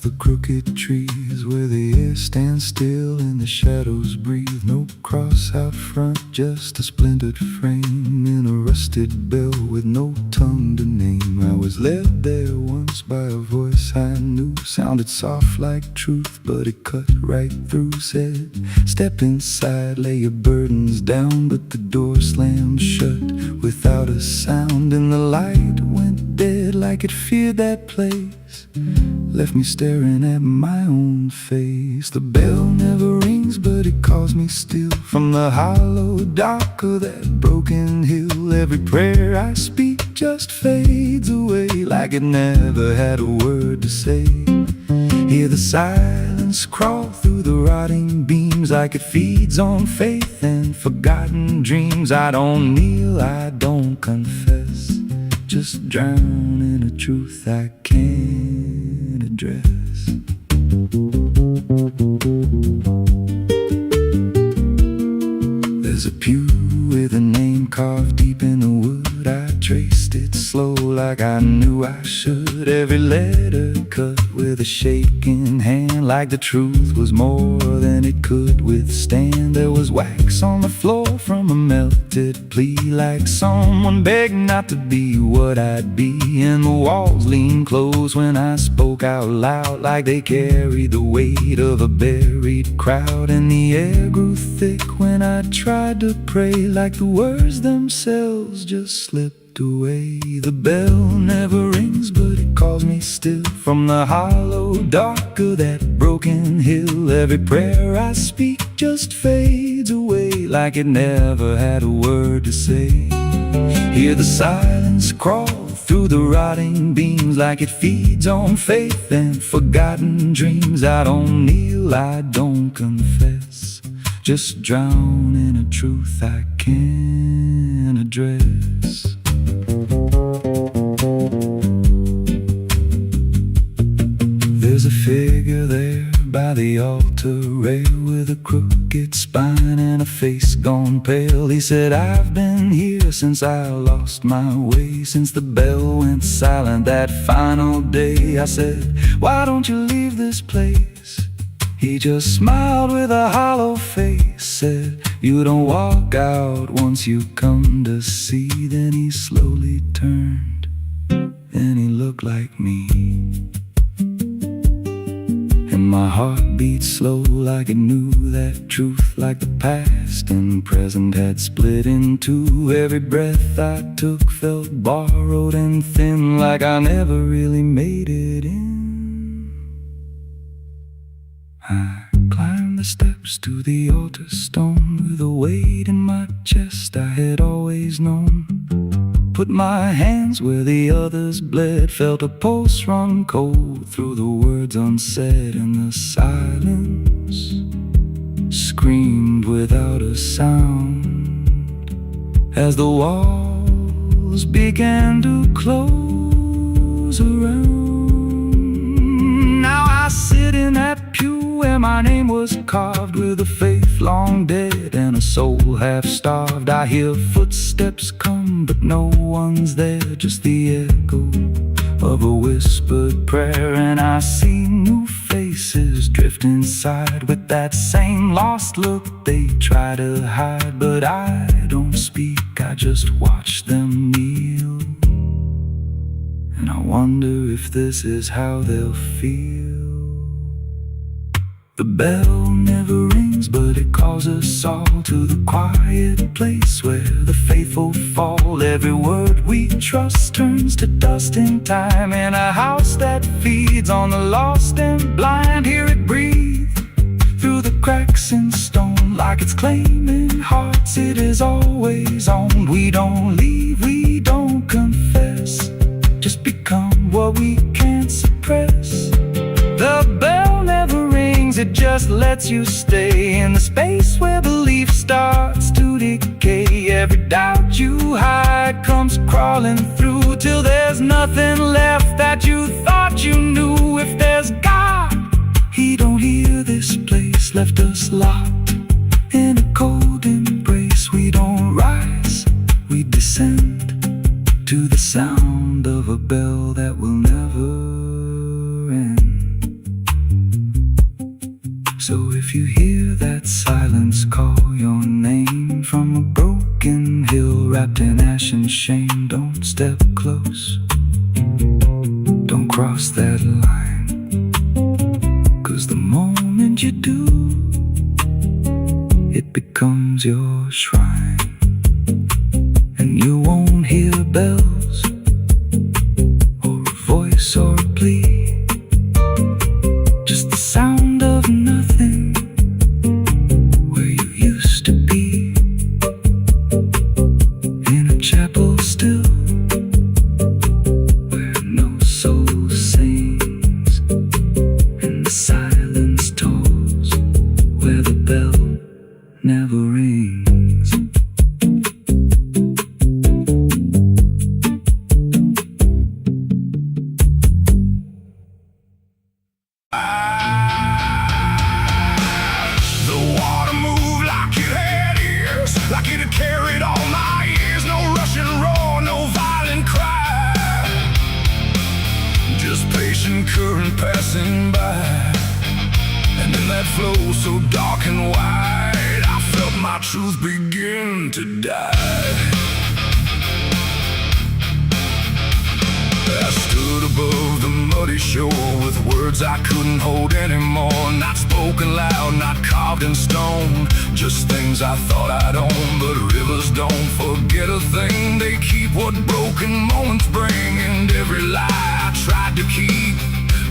the crooked trees where the air stands still and the shadows breathe. No cross out front, just a splintered frame in a rusted bell with no tongue to name. I was led there once by a voice I knew, sounded soft like truth, but it cut right through. Said, step inside, lay your burdens down, but the door slammed shut without a sound, and the light went dead like it feared that place, left me staring at my own face. The bell never rings, but it calls me still from the hollow dark of that broken hill. Every prayer I speak just fades away like it never had a word to say. Hear the silence crawl through the rotting beams like it feeds on faith and forgotten dreams. I don't kneel, I don't confess, just drown in a truth I can't address. There's a pew with a name carved deep in the wood. I traced it slow like I knew I should. Every letter cut with a shaking hand, like the truth was more than it could withstand. There was wax on the floor from a melted plea, like someone begged not to be what I'd be. And the walls leaned close when I spoke out loud, like they carried the weight of a buried crowd. And the air grew thick when I tried to pray, like the words themselves just slipped away. The bell never rings, but it calls me still from the hollow dark of that broken hill. Every prayer I speak just fades away like it never had a word to say. Hear the silence crawl through the rotting beams like it feeds on faith and forgotten dreams. I don't kneel, I don't confess, just drown in a truth I can't address. There's a figure there by the altar rail with a crooked spine and a face gone pale. He said, I've been here since I lost my way, since the bell went silent that final day. I said, why don't you leave this place? He just smiled with a hollow face, said, you don't walk out once you come to see. Then he slowly turned and he looked like me, and my heart beat slow like it knew that truth, like the past and present had split in two. Every breath I took felt borrowed and thin, like I never really made it in. I climbed the steps to the altar stone with a weight in my chest I had always known. Put my hands where the others bled, felt a pulse run cold through the words unsaid, and the silence screamed without a sound as the walls began to close around. Now I sit in that pew where my name was carved, with a faith long dead and a soul half starved. I hear footsteps come, but no one's there, just the echo of a whispered prayer. And I see new faces drift inside with that same lost look they try to hide. But I don't speak, I just watch them kneel, and I wonder if this is how they'll feel. The bell never rings, but it calls us all to the quiet place where the faithful fall. Every word we trust turns to dust in time, in a house that feeds on the lost and blind. Hear it breathe through the cracks in stone, like it's claiming hearts it is always on. We don't leave, we don't confess, just become what we can't suppress. The bell never rings, it just lets you stay in the space where belief starts to decay. Every doubt you hide comes crawling through till there's nothing left that you thought you knew. If there's God, He don't hear this place, left us locked in a cold embrace. We don't rise, we descend to the sound of a bell that will never end. So if you hear that silence call your name from a broken hill wrapped in ash and shame, don't step close, don't cross that line, 'cause the moment you do, it becomes your shrine. And you won't hear bells or a voice or a plea, just the sound of nothing where you used to be, in a chapel still where no soul sings, and the silence tolls where the bell never rings. The water moved like it had ears, like it had carried all my years. No rushing roar, no violent cry, just patient current passing by. And in that flow so dark and wide, I felt my truth begin to die. I stood above the muddy shore with words I couldn't hold anymore. Not spoken loud, not carved in stone, just things I thought I'd own. But rivers don't forget a thing, they keep what broken moments bring. And every lie I tried to keep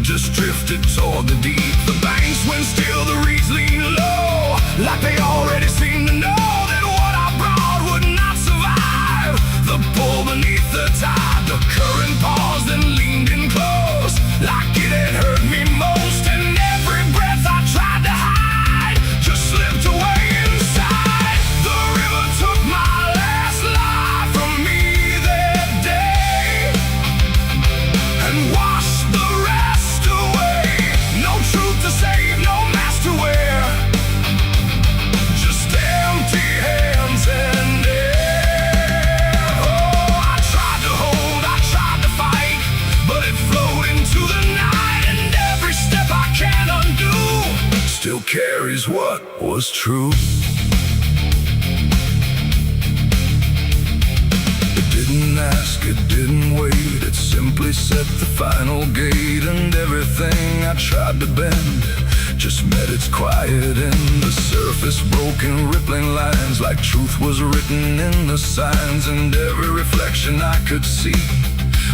just drifted toward the deep. The banks went still, the reeds lean low, like they already seemed to know that what I brought would not survive the pull beneath the tide. The current paused and leaned in close, like it had hurt me most. And every breath I tried to hide just slipped away inside. The river took my last life from me that day and washed the rest away. No truth to save, no mask to wear, just empty hands and air. Oh, I tried to hold, I tried to fight, but it flowed into the night. And every step I can't undo still carries what was true. It didn't ask, it didn't wait, it simply set the final gate. And everything I tried to bend just met its quiet end. The surface broke in rippling lines, like truth was written in the signs. And every reflection I could see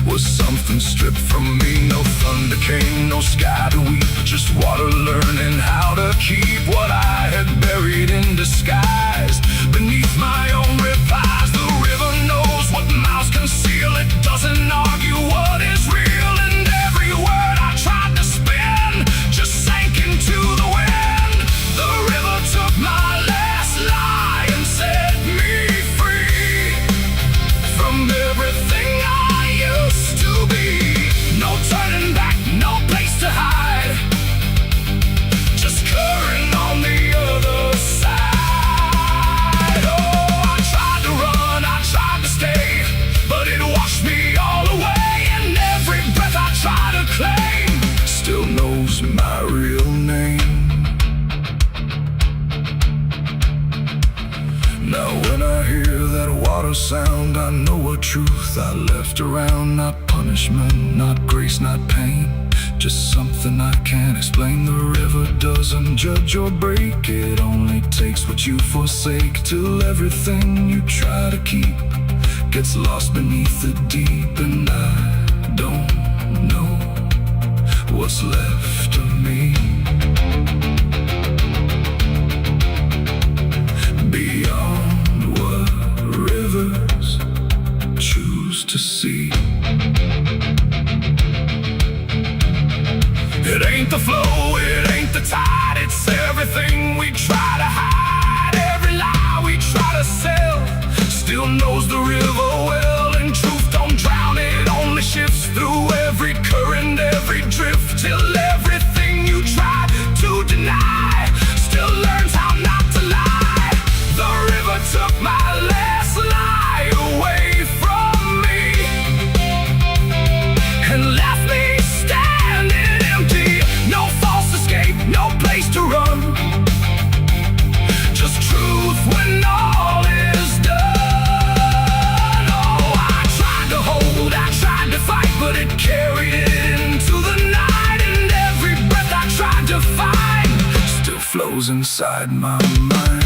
was something stripped from me. No thunder came, no sky to weep, just water learning how to keep what I had buried in disguise beneath my own replies. The river knows what mouths conceal, it doesn't argue what is real. And every word I tried to spin just sank into the wind. The river took my last lie and set me free from everything I used to be. No turning back, no place to hide, just current on the other side. Oh, I tried to run, I tried to stay, but it washed me all away. And every breath I try to claim still knows my real name. Now when I hear that water sound, I know a truth I left around. Not punishment, not grace, not pain, just something I can't explain. The river doesn't judge or break, it only takes what you forsake, till everything you try to keep gets lost beneath the deep. And I don't know what's left of me beyond what rivers choose to see. It ain't the flow, it ain't the tide, it's everything we try to hide. Every lie we try to sell still knows the river well. And truth don't drown, it only shifts through every current, every drift, till everything you try to deny still learns how not to lie. The river took my last lie away from me and left me standing empty. No false escape, no place to run, echoes inside my mind.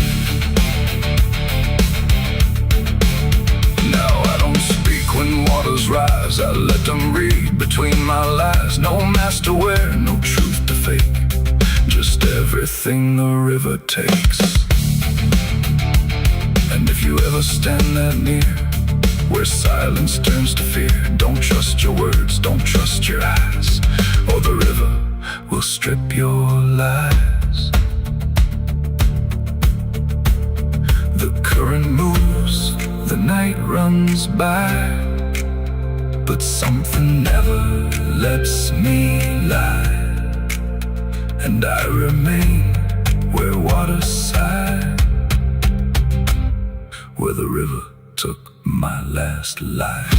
Now I don't speak when waters rise, I let them read between my lies. No mask to wear, no truth to fake, just everything the river takes. And if you ever stand that near, where silence turns to fear, don't trust your words, don't trust your eyes, or the river will strip your lies. The current moves, the night runs by, but something never lets me lie. And I remain where water sighed, where the river took my last life.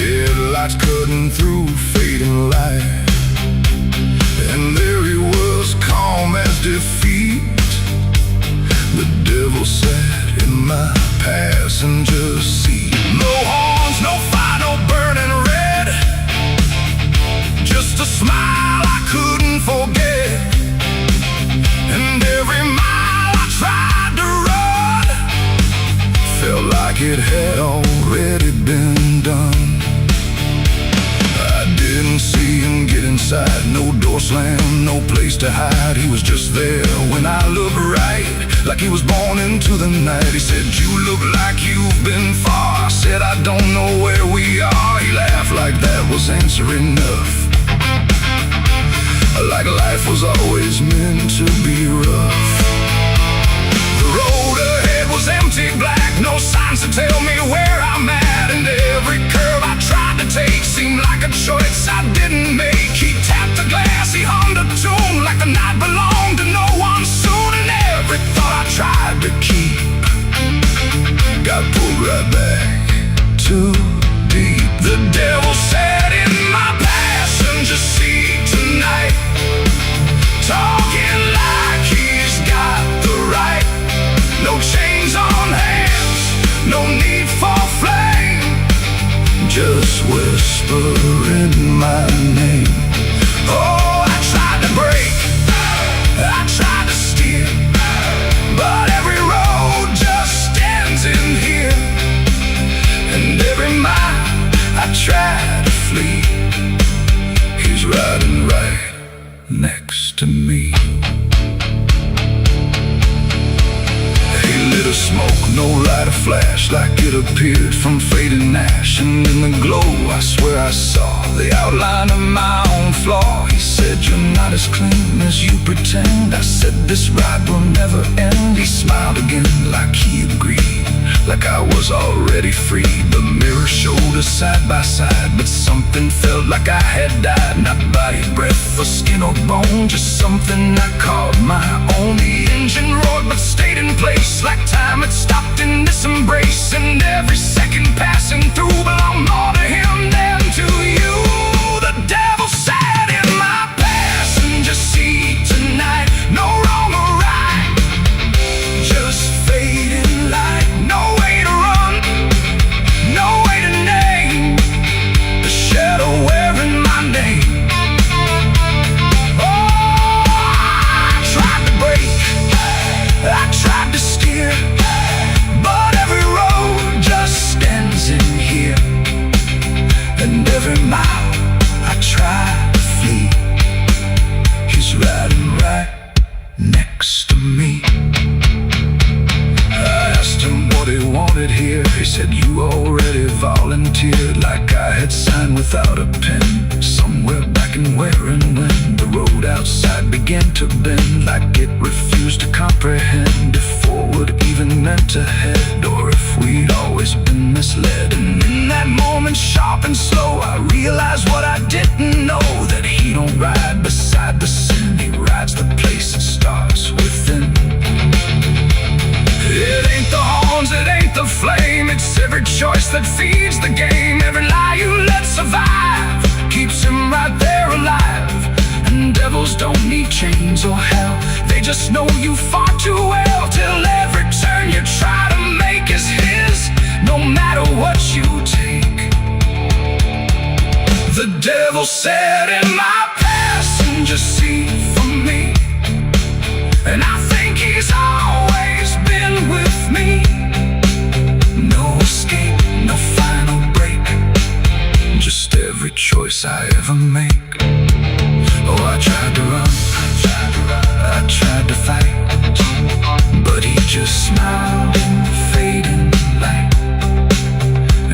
Headlights cutting through fading light, and there he was, calm as defeat. The devil sat in my passenger seat. No horns, no fire, no burning red, just a smile I couldn't forget. And every mile I tried to run felt like it had already been done. I didn't see him get inside, no door slam, no place to hide. He was just there when I looked right, like he was born into the night. He said, "You look like you've been far." I said, "I don't know where we are." He laughed like that was answer enough, like life was always meant to be rough. The road ahead was empty, black, no signs to tell me where I'm at. And every curve I tried to take seemed like a choice I didn't make. He tapped the glass, he hummed a tune like the night belonged to no one soon. And every thought I tried to keep got pulled right back too deep. The devil sat in my passenger seat tonight, talking like he's got the right. No chains on hands, no need for flame, just whispering my name. Oh, I tried to break, I tried to steer, but every road just ends in here. And every mile I tried to flee, he's riding right next to me. He lit a smoke, no light, a flash, like it appeared from fading ash. And in the glow I swear I saw the outline of my own flaw. He said, "You're not as clean as you pretend." I said, "This ride will never end." He smiled again like he agreed, like I was already free. The mirror showed us side by side, but something felt like I had died. Not body, breath, or skin or bone, just something I called my own. The engine roared but stayed in place, like time had stopped in this embrace. And every second passing through belonged more to him than to you. The devil sat in my passenger seat tonight, no wrong or right, just fading light. No way to run, no way to name the shadow wearing my name. Oh, I tried to break, I tried to steer, but every road just ends in here. And every mile I try to flee, he's riding right next to me. I asked him what he wanted here. He said, "You already volunteered," like I had signed without a pen. Somewhere back in where and when the road outside began to bend, like it refused to comprehend if forward even meant ahead, or if we'd always been misled. And in that moment, sharp and slow, I realized what I didn't know, that he don't ride beside just know you far too well, till every turn you try to make is his, no matter what you take. The devil sat in my passenger seat for me, and I think he's always been with me. No escape, no final break, just every choice I ever make. Oh, I tried to run, I tried to fight, but he just smiled in the fading light.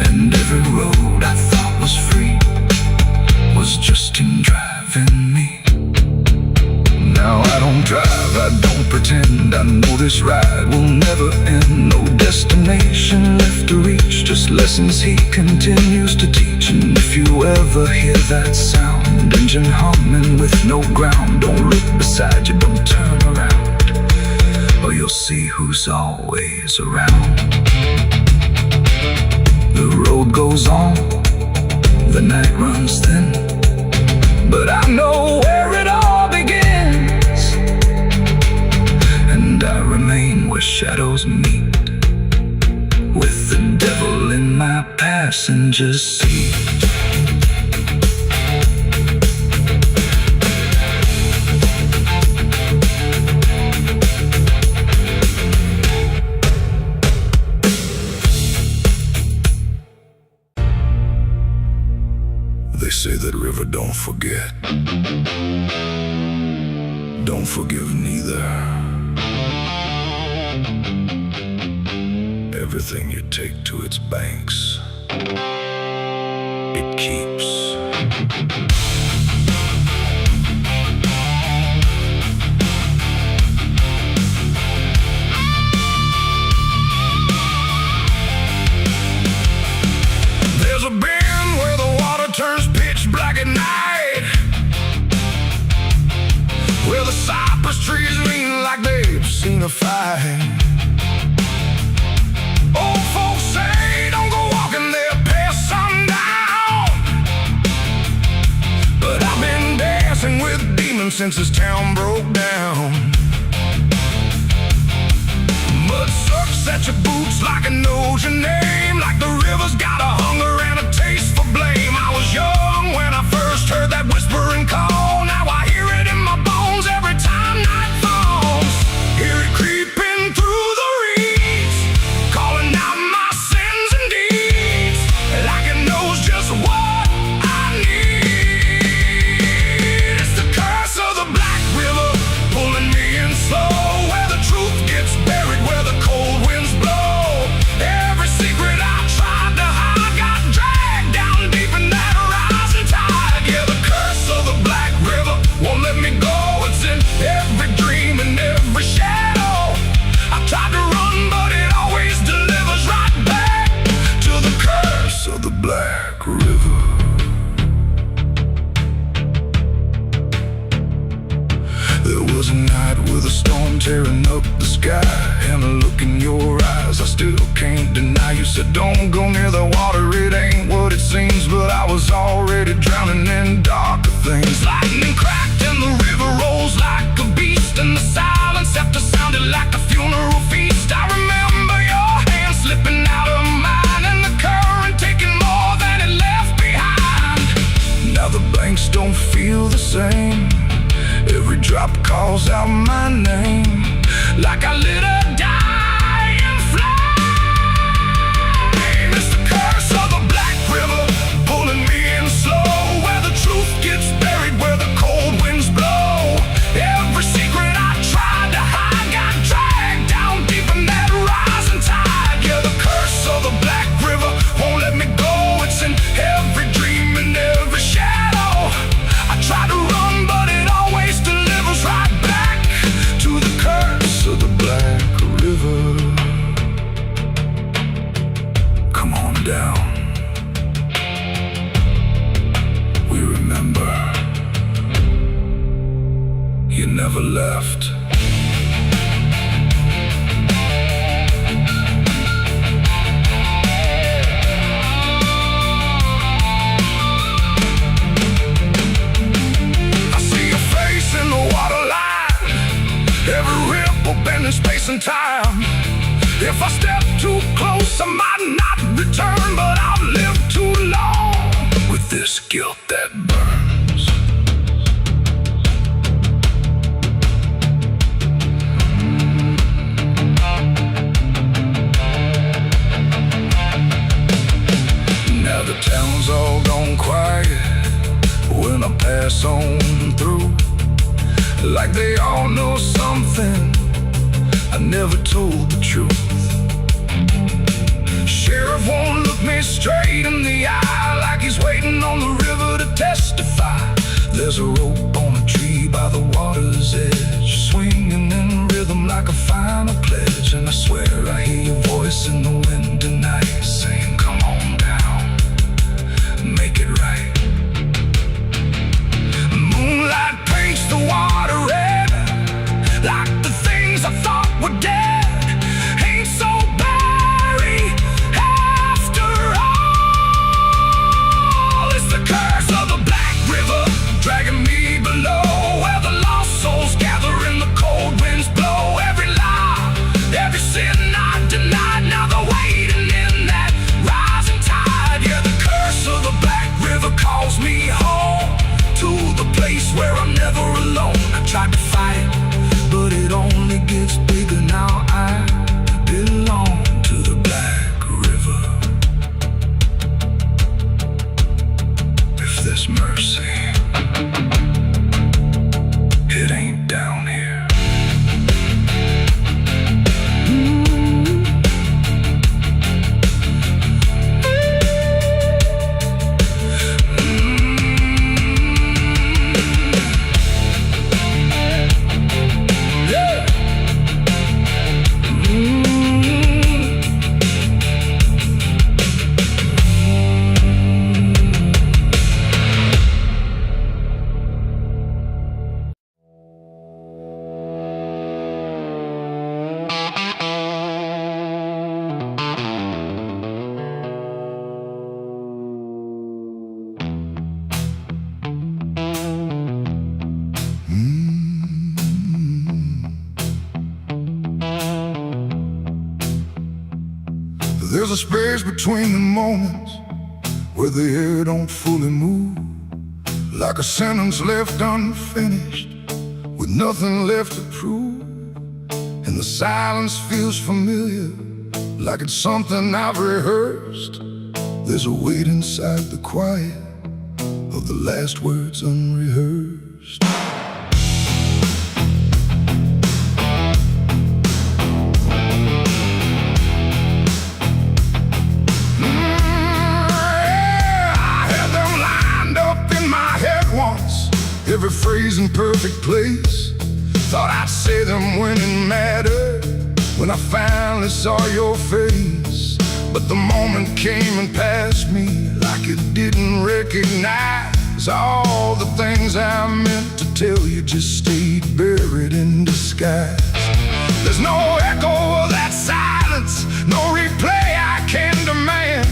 And every road I thought was free was just him driving me. Now I don't drive, I don't pretend, I know this ride will never end. No destination left to reach, just lessons he continues to teach. And if you ever hear that sound, engine humming with no ground, don't look beside you, don't turn around, or you'll see who's always around. The road goes on, the night runs thin, but I know where it all begins, and I remain where shadows meet, with the devil in my passenger seat. They say that river don't forget, don't forgive neither. Everything you take to its banks, it keeps. There's a bend where the water turns pitch black at night, where the cypress trees lean like they've seen a fight. Old folks say don't go walking there past sundown, but I've been dancing with demons since this town broke down. Mud sucks at your boots like it knows your name, like the river's got a hunger and a taste for blame. I was young when I first heard that whispering call, now I hear it in my bones every time night falls. Hear it creeping through the reeds, calling out my sins and deeds, like it knows just what I need. It's the curse of the Black River, pulling me in slow, where the truth gets buried, where the cold winds blow. Every secret I tried to hide got dragged down deep in that rising tide. Yeah, the curse of the Black River won't let me go. It's in every dream and every shadow. I tried to run, but it always delivers right back to the curse of the Black River. There was a night with a storm tearing up the sky, and a look in your eyes I still can't deny. You said don't go near the water, it ain't what it seems, but I was already drowning in darker things. Lightning cracked and the river rolls like a beast, and the silence after sounded like a funeral feast. I remember your hand slipping out of mine, and the current taking more than it left behind. Now the banks don't feel the same, every drop calls out my name, like I lit a dying flame. It's the curse of the Black River, pulling me in slow, where the truth gets buried, where the cold winds blow. Every secret I tried to hide got dragged down deep in that rising tide. Yeah, the curse of the Black River won't let me go. It's in every dream and every shadow. I try to run, but it always delivers right back to the curse of the Black River. Come on down, we remember you never left. I see your face in the water line, every If I step too close, I might not return, but I've lived too long with this guilt that burns. Now the town's all gone quiet when I pass on through, like they all know something I never told the truth. Sheriff won't look me straight in the eye, like he's waiting on the river to testify. There's a rope on a tree by the water's edge, swinging in rhythm like a final pledge. And I swear I hear your voice in the wind tonight, saying, come on down, make it right. Moonlight paints the water red, like the things I thought were dead ain't so blurry after all. It's the curse of the Black River dragging me below, where the lost souls gather and the cold winds blow. Every lie, every sin I denied, now they're waiting in that rising tide. Yeah, the curse of the Black River calls me home, to the place where I'm never alone. I tried to fight, but it only gets bigger now. I belong to the Black River. If there's mercy, it ain't down here. There's a space between the moments where the air don't fully move, like a sentence left unfinished with nothing left to prove. And the silence feels familiar, like it's something I've rehearsed. There's a weight inside the quiet of the last words unrehearsed. Every phrase in perfect place, thought I'd say them when it mattered, when I finally saw your face. But the moment came and passed me like it didn't recognize all the things I meant to tell you just stayed buried in disguise. There's no echo of that silence, no replay I can demand,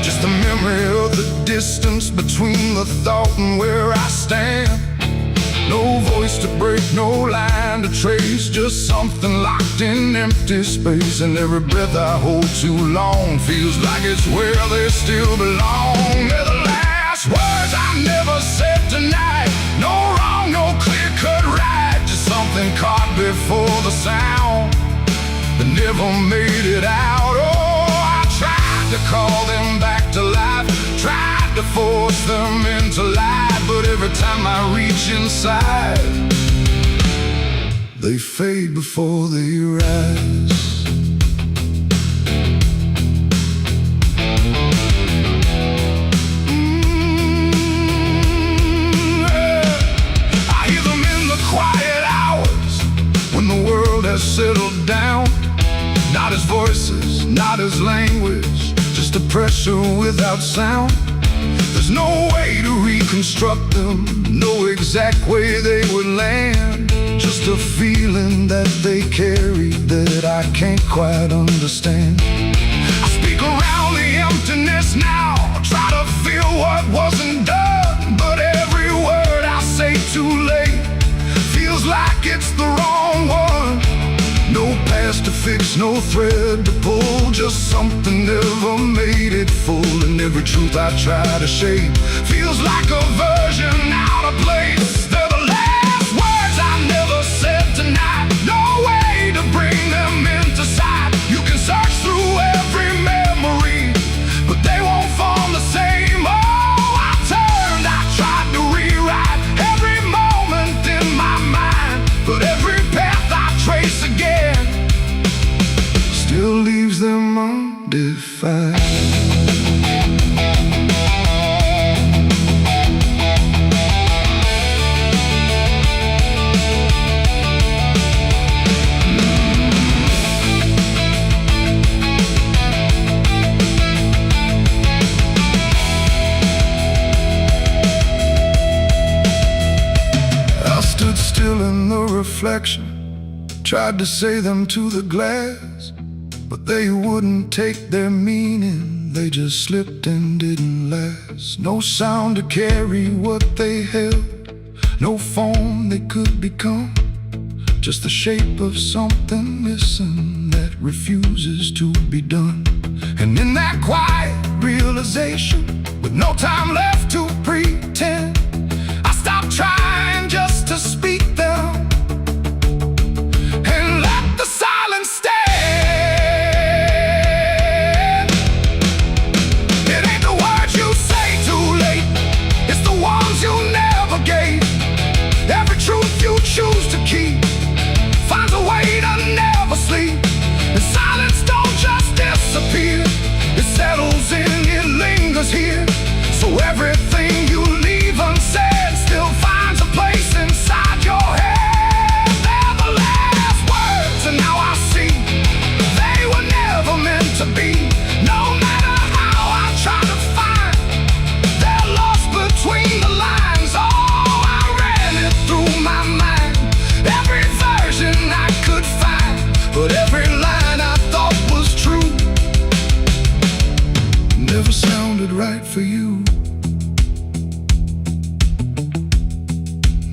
just the memory of the distance between the thought and where I stand. No voice to break, no line to trace, just something locked in empty space. And every breath I hold too long feels like it's where they still belong. They're the last words I never said tonight. No wrong, no clear-cut right, just something caught before the sound that never made it out. Oh, I tried to call them back to life, tried to force them into life, but every time I reach inside, they fade before they rise. I hear them in the quiet hours when the world has settled down. Not as voices, not as language, just a pressure without sound. There's no way to reconstruct them, no exact way they would land, just a feeling that they carry that I can't quite understand. I speak around the emptiness now, try to feel what wasn't done, but every word I say too late feels like it's the wrong one. No past to fix, no thread to pull, just something never made it full. And every truth I try to shape feels like a version out of place. They're the last words I never said tonight. No way to bring them into sight. You can search through every memory, but they won't form the same. Oh, I turned, I tried to rewrite every moment in my mind, but every path I trace again still leaves them undefined. Still in the reflection, tried to say them to the glass, but they wouldn't take their meaning. They just slipped and didn't last. No sound to carry what they held, no form they could become, just the shape of something missing that refuses to be done. And in that quiet realization, with no time left to pretend, I stopped trying just to speak them and let the silence stand. It ain't the words you say too late, it's the ones you never gave. Every truth you choose to keep finds a way to never sleep. And silence don't just disappear, it settles in, it lingers here. So everything you leave unsaid still finds a place inside your head. They're the last words, and now I see they were never meant to be. No matter how I try to find, they're lost between the lines. Oh, I ran it through my mind, every version I could find, but every line I thought was true never sounded right for you.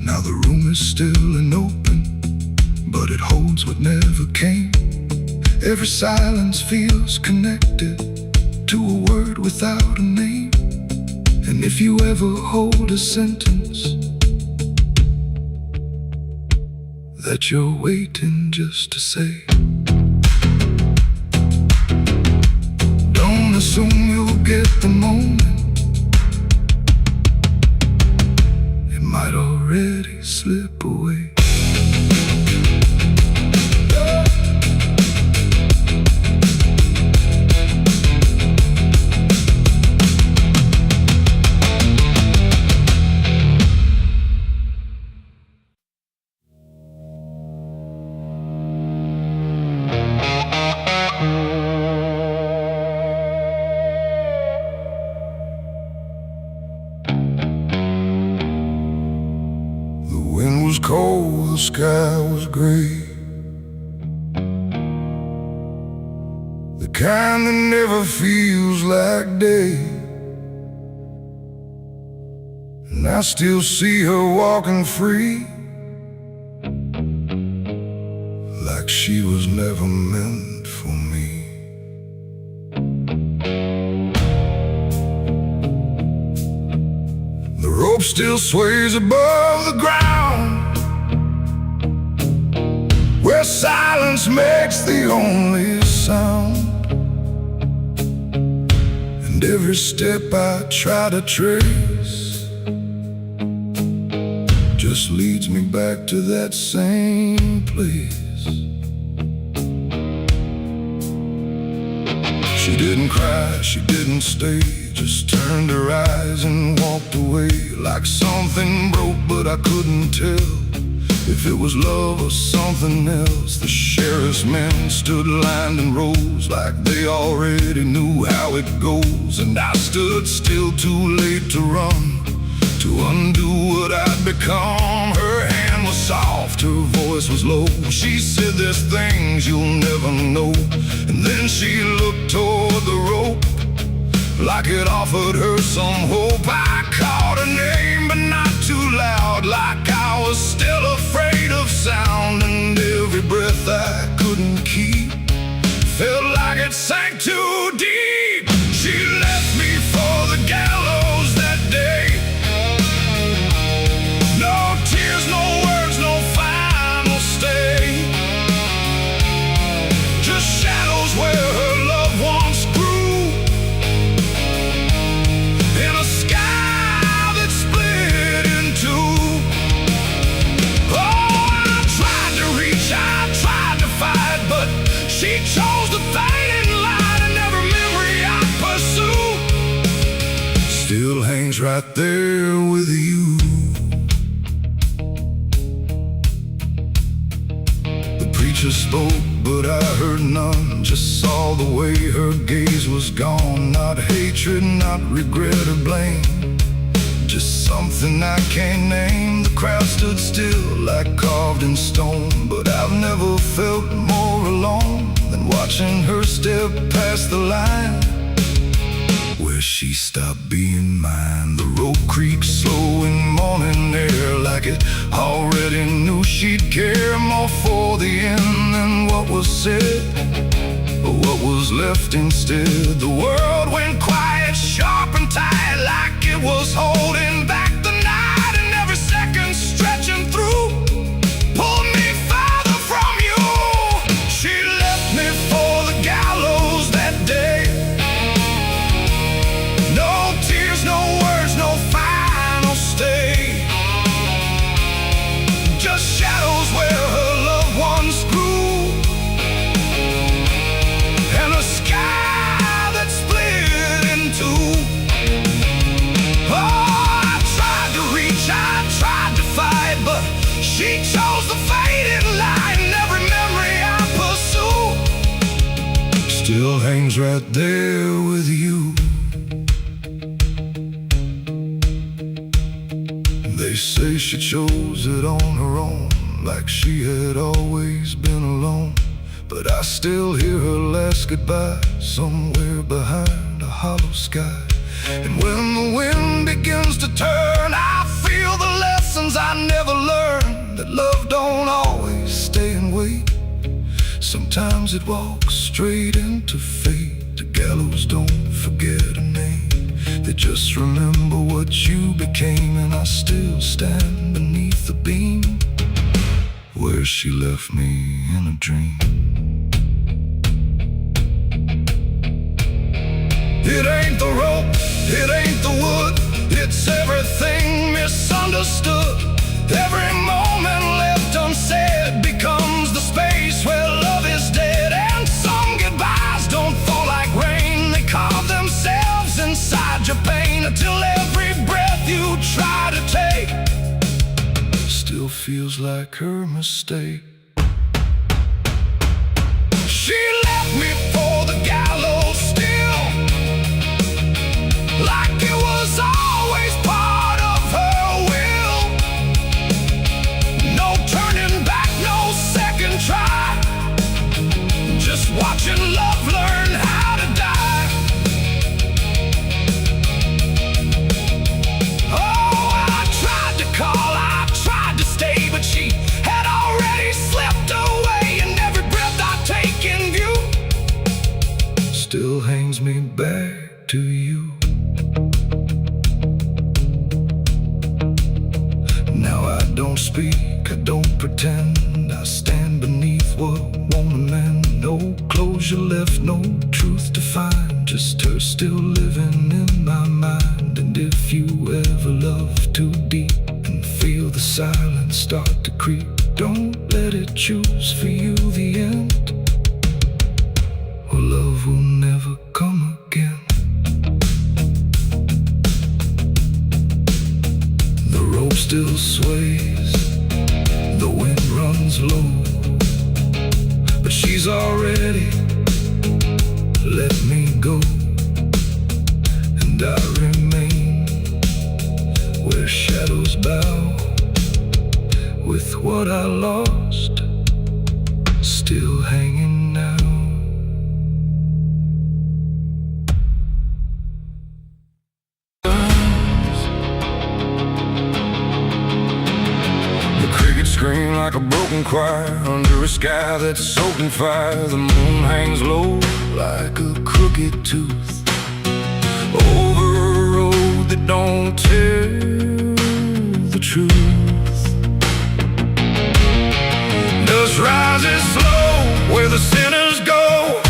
Now the room is still and open, but it holds what never came. Every silence feels connected to a word without a name. And if you ever hold a sentence that you're waiting just to say, don't assume you'll get the moment, it might already slip away. Cold, the sky was gray, the kind that never feels like day. And I still see her walking free, like she was never meant for me. The rope still sways above the ground, where silence makes the only sound. And every step I try to trace just leads me back to that same place. She didn't cry, she didn't stay, just turned her eyes and walked away, like something broke but I couldn't tell if it was love or something else. The sheriff's men stood lined in rows, like they already knew how it goes. And I stood still, too late to run, to undo what I'd become. Her hand was soft, her voice was low. She said there's things you'll never know. And then she looked toward the rope, like it offered her some hope. I called her name, but not too loud, like I was still afraid of sound. And every breath I couldn't keep felt like it sank too deep. She left me for the gallows that day. No tears, no words, no final stay. Just shadows where her loved ones grew, in a sky that split in two. Oh, I tried to reach, I tried to fight, but she chose the fading light, and every memory I pursue still hangs right there with you. The preacher spoke, but I heard none. Just saw the way her gaze was gone. Not hatred, not regret or blame, just something I can't name. The crowd stood still like carved in stone, but I've never felt more alone than watching her step past the line where she stopped being mine. The road creaks slow in morning air, like it already knew she'd care more for the end than what was said, or what was left instead. The world went quiet, sharp and tight, like it was holding back the night, and every second stretching through pulled me farther from you. She left me for the gallows that day. No tears, no words, no final stay. Just shadows where her loved ones grew, and a sky that split in two. Oh, I tried to reach, I tried to fight, but she chose the fading light, and every memory I pursue still hangs right there with you. They say she chose it on her own, like she had always been alone. But I still hear her last goodbye somewhere behind a hollow sky. And when the wind begins to turn, I feel the lessons I never learned, that love don't always stay and wait. Sometimes it walks straight into fate. The gallows don't forget a name, they just remember what you became. And I still stand beneath the beam where she left me in a dream. It ain't the rope, it ain't the wood, it's everything misunderstood. Every moment left unsaid becomes the space where love is dead. And some goodbyes don't fall like rain, they carve themselves inside your pain, until every breath you try to take still feels like her mistake. She left me for the gallows still, like it was always part of her will. No turning back, no second try, just watching love learn how to die. Oh, I tried to call, I tried to stay, but she had already slipped away, and every breath I take in view still hangs me back to you. Now I don't speak, I don't pretend, I stand beneath what won't amend. No closure left, no truth to find, just her still living in my mind. And if you ever love too deep and feel the silence start to creep, don't let it choose for you the end, or love will never come again. The rope still sways, the wind runs low, but she's already let me go. And I remain where shadows bow, with what I lost still hanging now. scream like a broken choir under a sky that's soaked in fire. The moon hangs low like a crooked tooth over a road that don't tell the truth. Dust rises slow where the sinners go,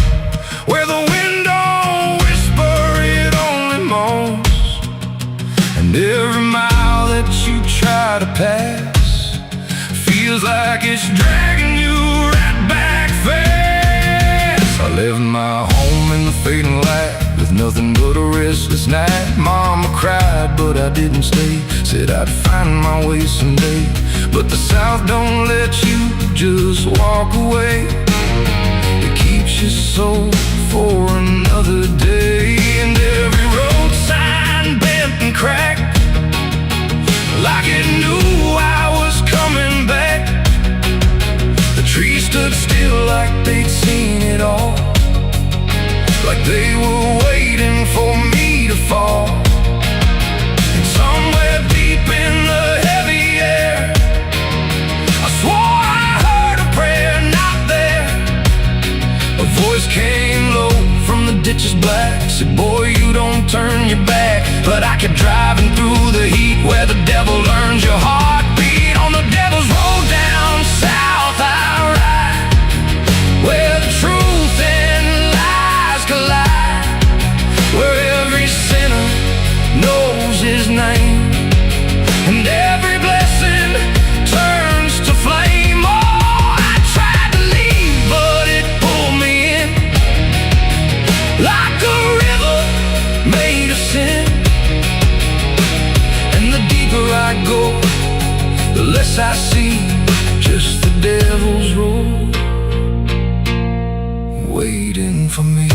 where the wind don't whisper, it only moans. And every mile that you try to pass feels like it's dragging you right back fast. I left my home in the fading light with nothing but a restless night. Mama cried, but I didn't stay. Said I'd find my way someday. But the South don't let you just walk away. It keeps your soul for another day. And every road sign bent and cracked, like it knew I was coming back. The trees stood still like they'd seen it all, like they were waiting for me to fall. And somewhere deep in the heavy air, I swore I heard a prayer not there. A voice came low from the ditches black, said, boy, you don't turn your back. But I kept driving through the heat where the devil learns your heartbeat. On the devil's road down south I ride, where the truth and lies collide, where every sinner knows his name, and every blessing turns to flame. Oh, I tried to leave, but it pulled me in, like a river made of sin. And the deeper I go, the less I see, just the devil's road waiting for me.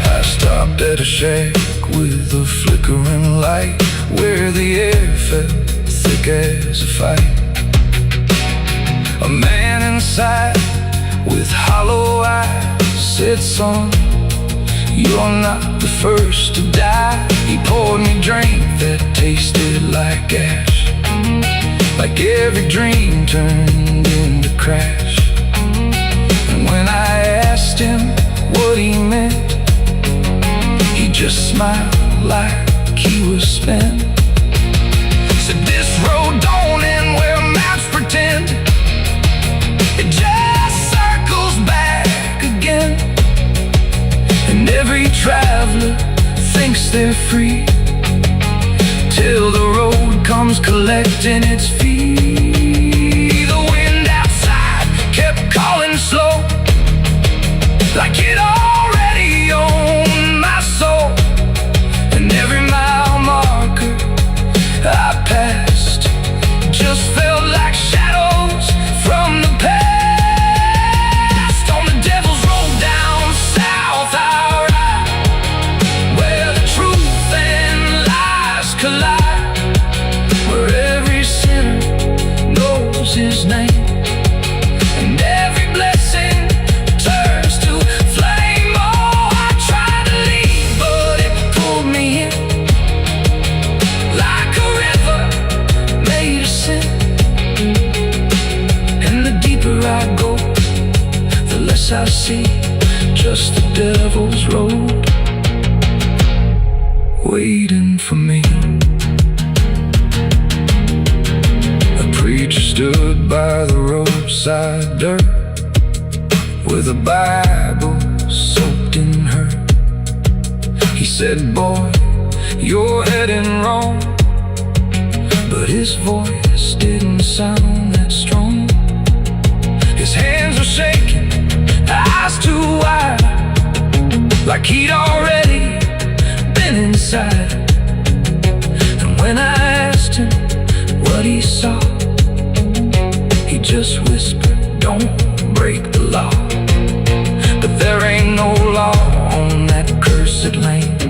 I stopped at a shack with a flickering light, where the air felt thick as a fight. A man inside with hollow eyes said, son, you're not the first to die. He poured me a drink that tasted like ash, like every dream turned into crash. And when I asked him what he meant, he just smiled like he was spent. Said, this road don't end where maps pretend, it just circles back again. And every traveler thinks they're free, till the road comes collecting its fee. The wind outside kept calling slow, like it already owned my soul. And every mile marker I passed just felt like shadows from the past. On the devil's road down south I ride, where the truth and lies collide, where every sinner knows his name, and every blessing turns to flame. Oh, I tried to leave, but it pulled me in, like a river made of sin. And the deeper I go, the less I see, just the devil's road waiting for me. A preacher stood by the roadside dirt, with a Bible soaked in her. He said, boy, you're heading wrong. But his voice didn't sound that strong. His hands were shaking, eyes too wide, like he'd already been inside. And when I asked him what he saw, he just whispered, don't break the law. But there ain't no law on that cursed land,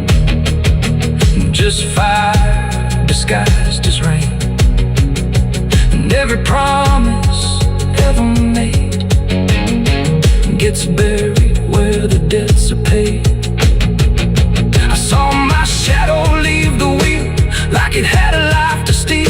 just fire disguised as rain. And every promise ever made gets buried where the debts are paid. I saw my shadow leave the wheel, like it had a life to steal.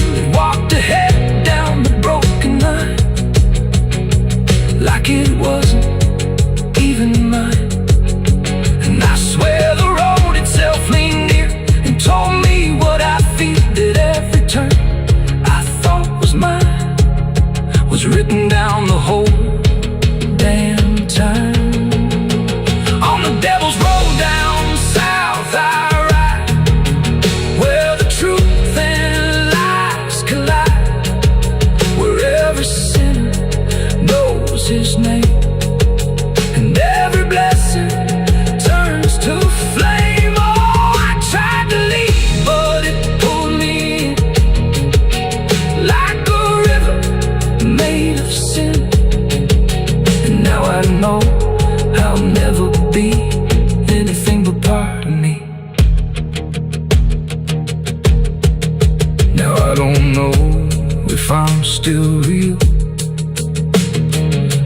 I'm still real,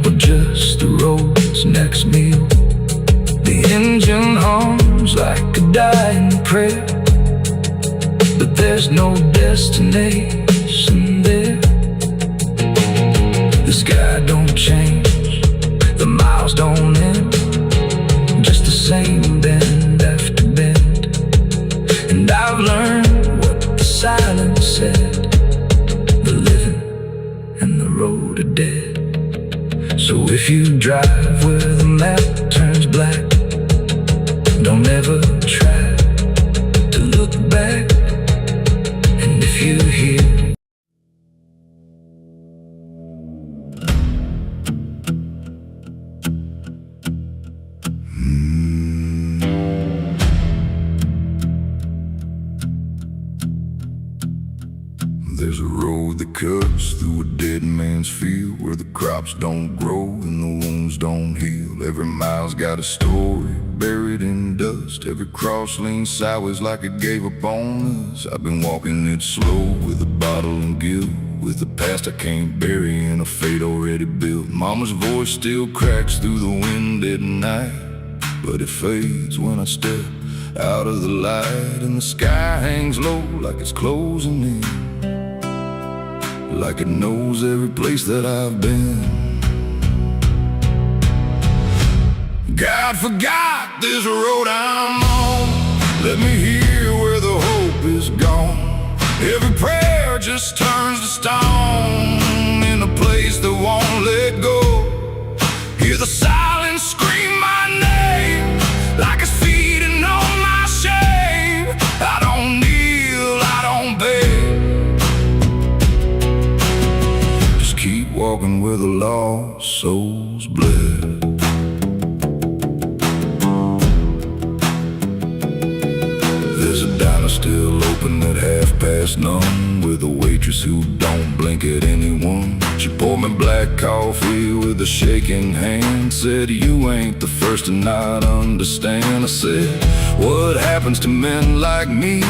or just the road's next meal. The engine hums like a dying prayer, but there's no destination there. The sky don't change, the miles don't end, just the same bend after bend. And I've learned what the silence said: the living and the road are dead. So if you drive where the map turns black, don't ever try to look back. And if you hear there's a road that cuts through a dead man's field, where the crops don't grow and the wounds don't heal. Every mile's got a story buried in dust. Every cross leans sideways like it gave up on us. I've been walking it slow with a bottle and guilt, with the past I can't bury and a fate already built. Mama's voice still cracks through the wind at night, but it fades when I step out of the light. And the sky hangs low like it's closing in, like it knows every place that I've been. God forgot this road I'm on. Let me hear where the hope is gone. Every prayer just turns to stone in a place that won't let go. Hear the silence scream my name like it's feeding on my shame. I don't kneel, I don't beg, just keep walking where the lost souls bled. There's a diner still open at 9:30, with a waitress who don't blink at anyone. She poured me black coffee with a shaking hand, said, "You ain't the first to not understand." I said, "What happens to men like me?"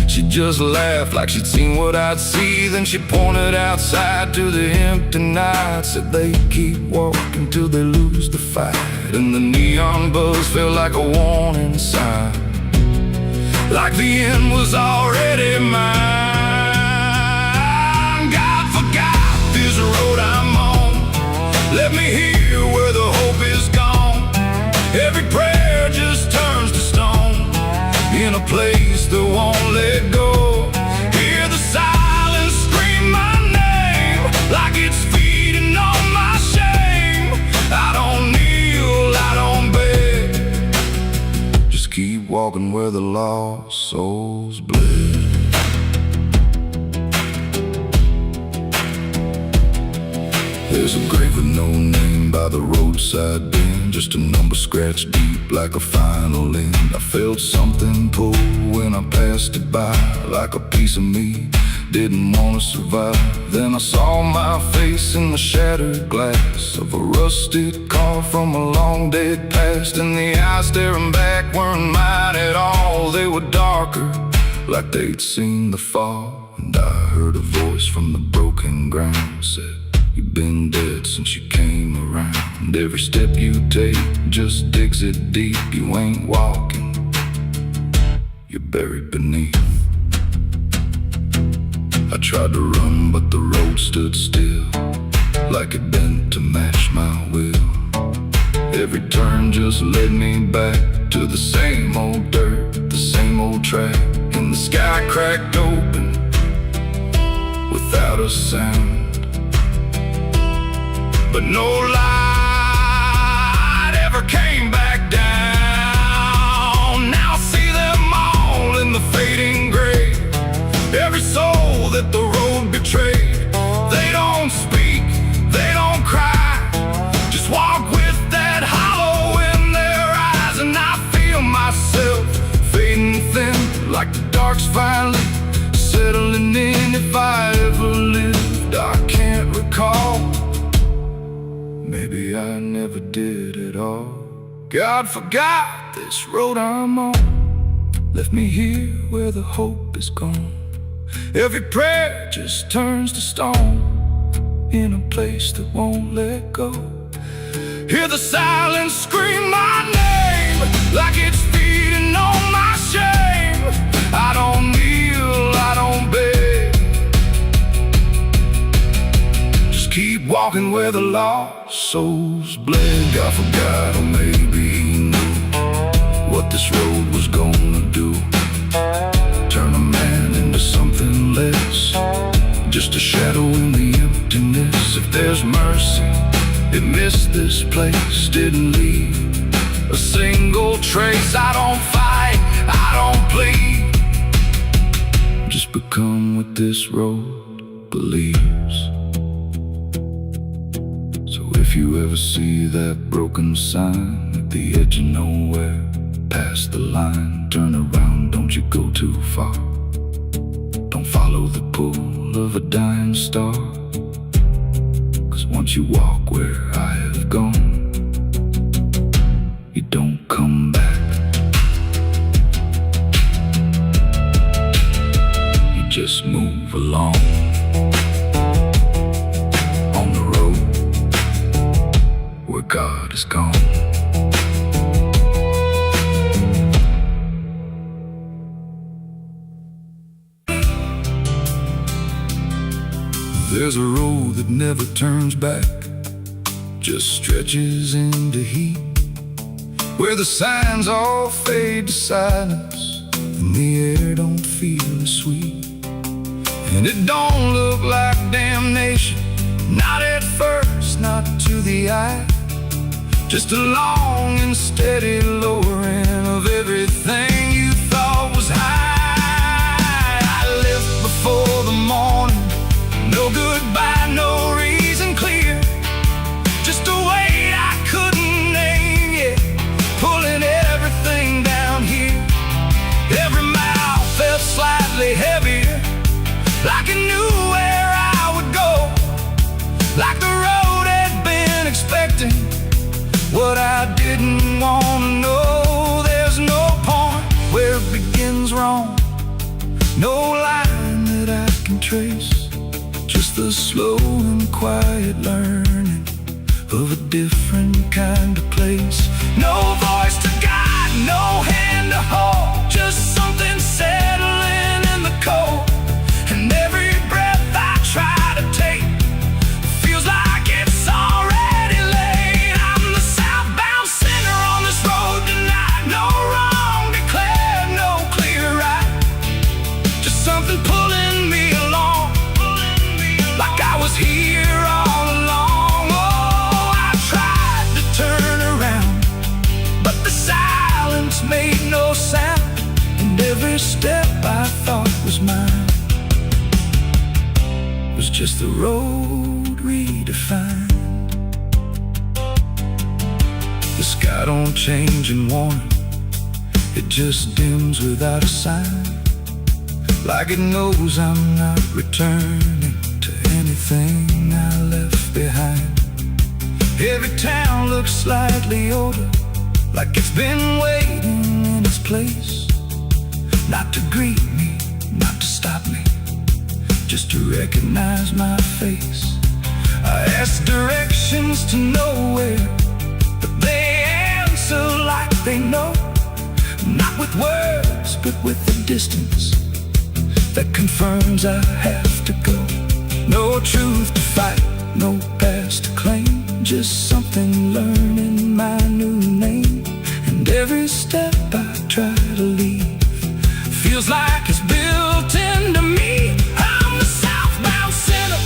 She just laughed like she'd seen what I'd see. Then she pointed outside to the empty night, said, "They keep walking till they lose the fight." And the neon buzz felt like a warning sign, like the end was already mine. God forgot this road I'm on. Let me hear where the hope is gone. Every prayer just turns to stone in a place that won't let go. Hear the silence scream my name like it's feeding on my shame. I don't kneel, I don't beg, just keep walking where the lost souls bled. There's a grave with no name by the roadside bend, just a number scratched deep like a final end. I felt something pull when I passed it by, like a piece of me didn't want to survive. Then I saw my face in the shattered glass of a rusted car from a long dead past, and the eyes staring back weren't mine at all. They were darker, like they'd seen the fall. And I heard a voice from the broken ground, said, "You've been dead since you came around. Every step you take just digs it deep. You ain't walking, you're buried beneath." I tried to run, but the road stood still, like it bent to match my will. Every turn just led me back to the same old dirt, the same old track. And the sky cracked open without a sound, but no light ever came back down. Now I see them all in the fading gray. Every soul that the road betrayed. They don't speak, they don't cry, just walk with that hollow in their eyes. And I feel myself fading thin, like the dark's finally settling in. If I ever lived, I can't recall. Maybe I never did at all. God forgot this road I'm on. Left me here where the hope is gone. Every prayer just turns to stone in a place that won't let go. Hear the silence scream my name like it's feeding on my shame. I don't kneel, I don't beg, just keep walking where the lost souls bled. God forgot, or maybe he knew what this road was gonna do. Turn a man into something less, just a shadow in the emptiness. If there's mercy, it missed this place, didn't leave a single trace. I don't fight, I don't plead, just become what this road believes. So if you ever see that broken sign at the edge of nowhere, past the line, turn around, don't you go too far. Don't follow the pull of a dying star, 'cause once you walk where I have gone, you don't come back. You just move along on the road where God is gone. There's a road that never turns back, just stretches into heat, where the signs all fade to silence and the air don't feel as sweet. And it don't look like damnation, not at first, not to the eye, just a long and steady lowering of everything you thought was high. I live before the morning, no goodbye, no reason clear, just a weight I couldn't name yet, pulling everything down here. Every mile felt slightly heavier, like I knew where I would go, like the road had been expecting what I didn't want to know. There's no point where it begins wrong, no line that I can trace, just the slow and quiet learning of a different kind of place. No voice to guide, no hand to hold, just something settling in the cold. And every breath I try to take feels like it's already late. I'm the southbound sinner on this road tonight, no wrong declared, no clear right, just something pulling me along, like I was here all along. Oh, I tried to turn around, but the silence made no sound, and every step I thought was mine was just the road redefined. The sky don't change in warning, it just dims without a sign, like it knows I'm not returning to anything I left behind. Every town looks slightly older, like it's been waiting in its place, not to greet me, not to stop me, just to recognize my face. I ask directions to nowhere, but they answer like they know, not with words, but with the distance that confirms I have to go. No truth to fight, no past to claim, just something learning my new name. And every step I try to leave feels like it's built into me. I'm the southbound sinner,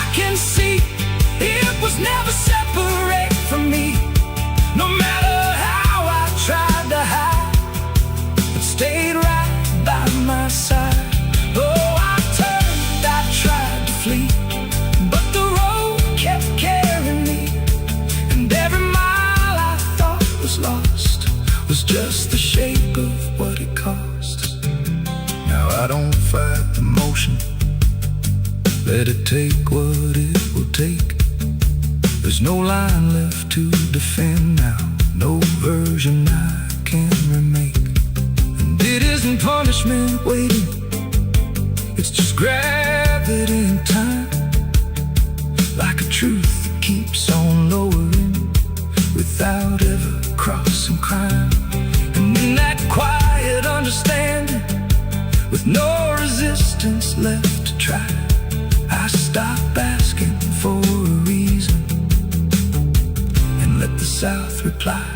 I can see it was never separate from me. No matter how I tried to hide, it stayed right by my side. Oh, I turned, I tried to flee, but the road kept carrying me. And every mile I thought was lost was just the shape of what it costs. Now I don't fight the motion, let it take what it will take. There's no line left to defend now, no version I can remake. And it isn't punishment waiting, It's just gravity in time, like a truth that keeps on lowering without ever crossing crime. And in that quiet understanding, with no resistance left to try, I stop asking for a reason and let the South reply.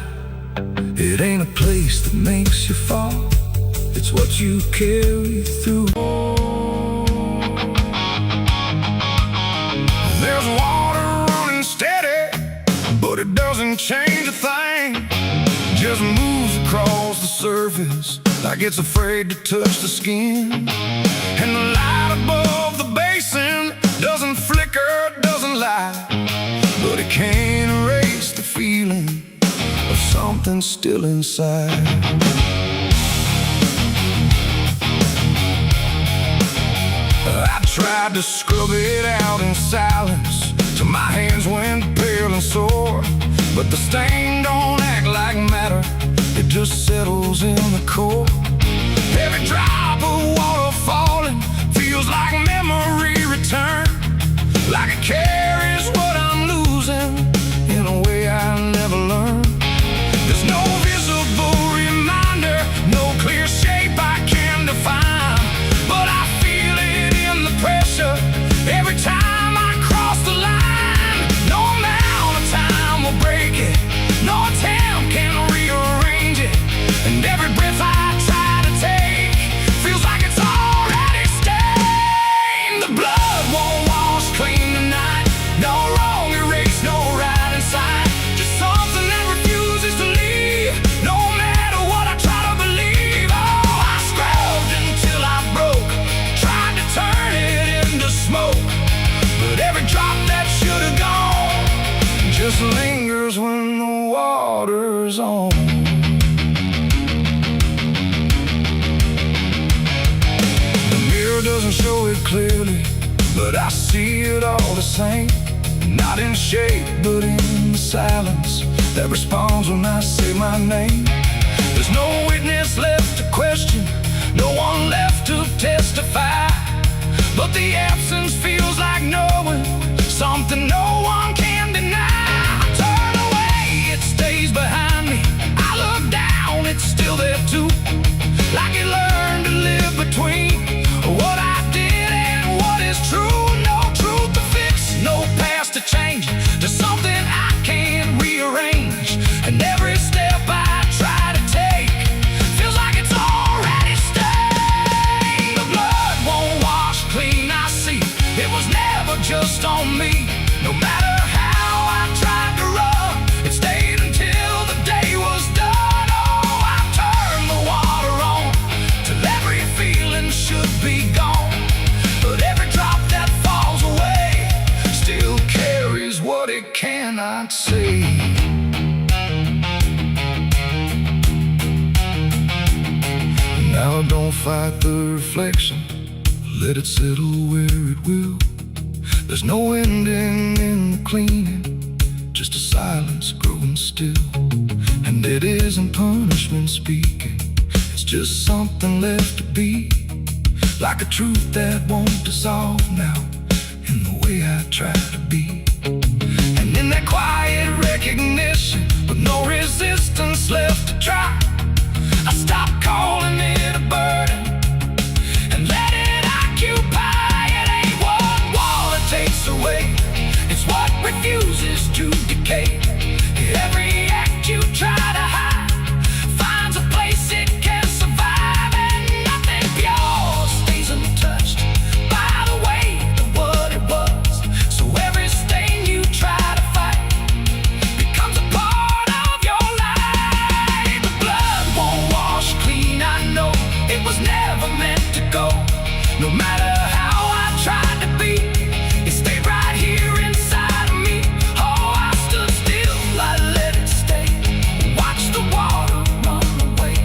It ain't a place that makes you fall, it's what you carry through. There's water running steady, but it doesn't change a thing. Just moves across the surface like it's afraid to touch the skin. And the light above the basin doesn't flicker, doesn't lie, but it can't erase the feeling of something still inside. I tried to scrub it out in silence till my hands went pale and sore, but the stain don't act like matter, it just settles in the core. Every drop of water falling feels like memory return, like it carries what I'm losing in a way I never learned. There's no visible reminder, no clear shape I can define, but I feel it in the pressure every time I cross the line. No amount of time will break it, no attempt can rearrange it, and every breath I try to take feels like it's already stained. The blood won't wash clean tonight, no wrong erase, no right inside, just something that refuses to leave, no matter what I try to believe. Oh, I scrubbed until I broke, tried to turn it into smoke, but every drop that should have gone just lingers when the water's on. The mirror doesn't show it clearly, but I see it all the same. Not in shape, but in the silence that responds when I say my name. There's no witness left to question, no one left to testify, but the absence feels like knowing something no one can deny. I turn away, it stays behind me. I look down, it's still there too, like it learned to live between what I did and what is true. No truth to fix, no past to change, there's something I can't rearrange, and every step I try to take feels like it's already stained. The blood won't wash clean, I see it was never just on me. No matter how I tried to run, it stayed until the day was done. Oh, I turned the water on till every feeling should be gone, but every drop that falls away still carries what it cannot see. Now don't fight the reflection, let it settle where it will. There's no ending in the cleaning, just a silence growing still. And it isn't punishment speaking, it's just something left to be, like a truth that won't dissolve now in the way I try to be. And in that quiet recognition, with no resistance left to try, I stop calling it a burden and let it occupy. It ain't what wall it takes away, it's what refuses to decay. Every act you try to hide finds a place it can survive, and nothing pure stays untouched by the weight of what it was. So every stain you try to fight becomes a part of your life. The blood won't wash clean, I know it was never meant to go. No matter how I tried to be, it stayed right here inside of me. Oh, I stood still, I let it stay, watched the water run away,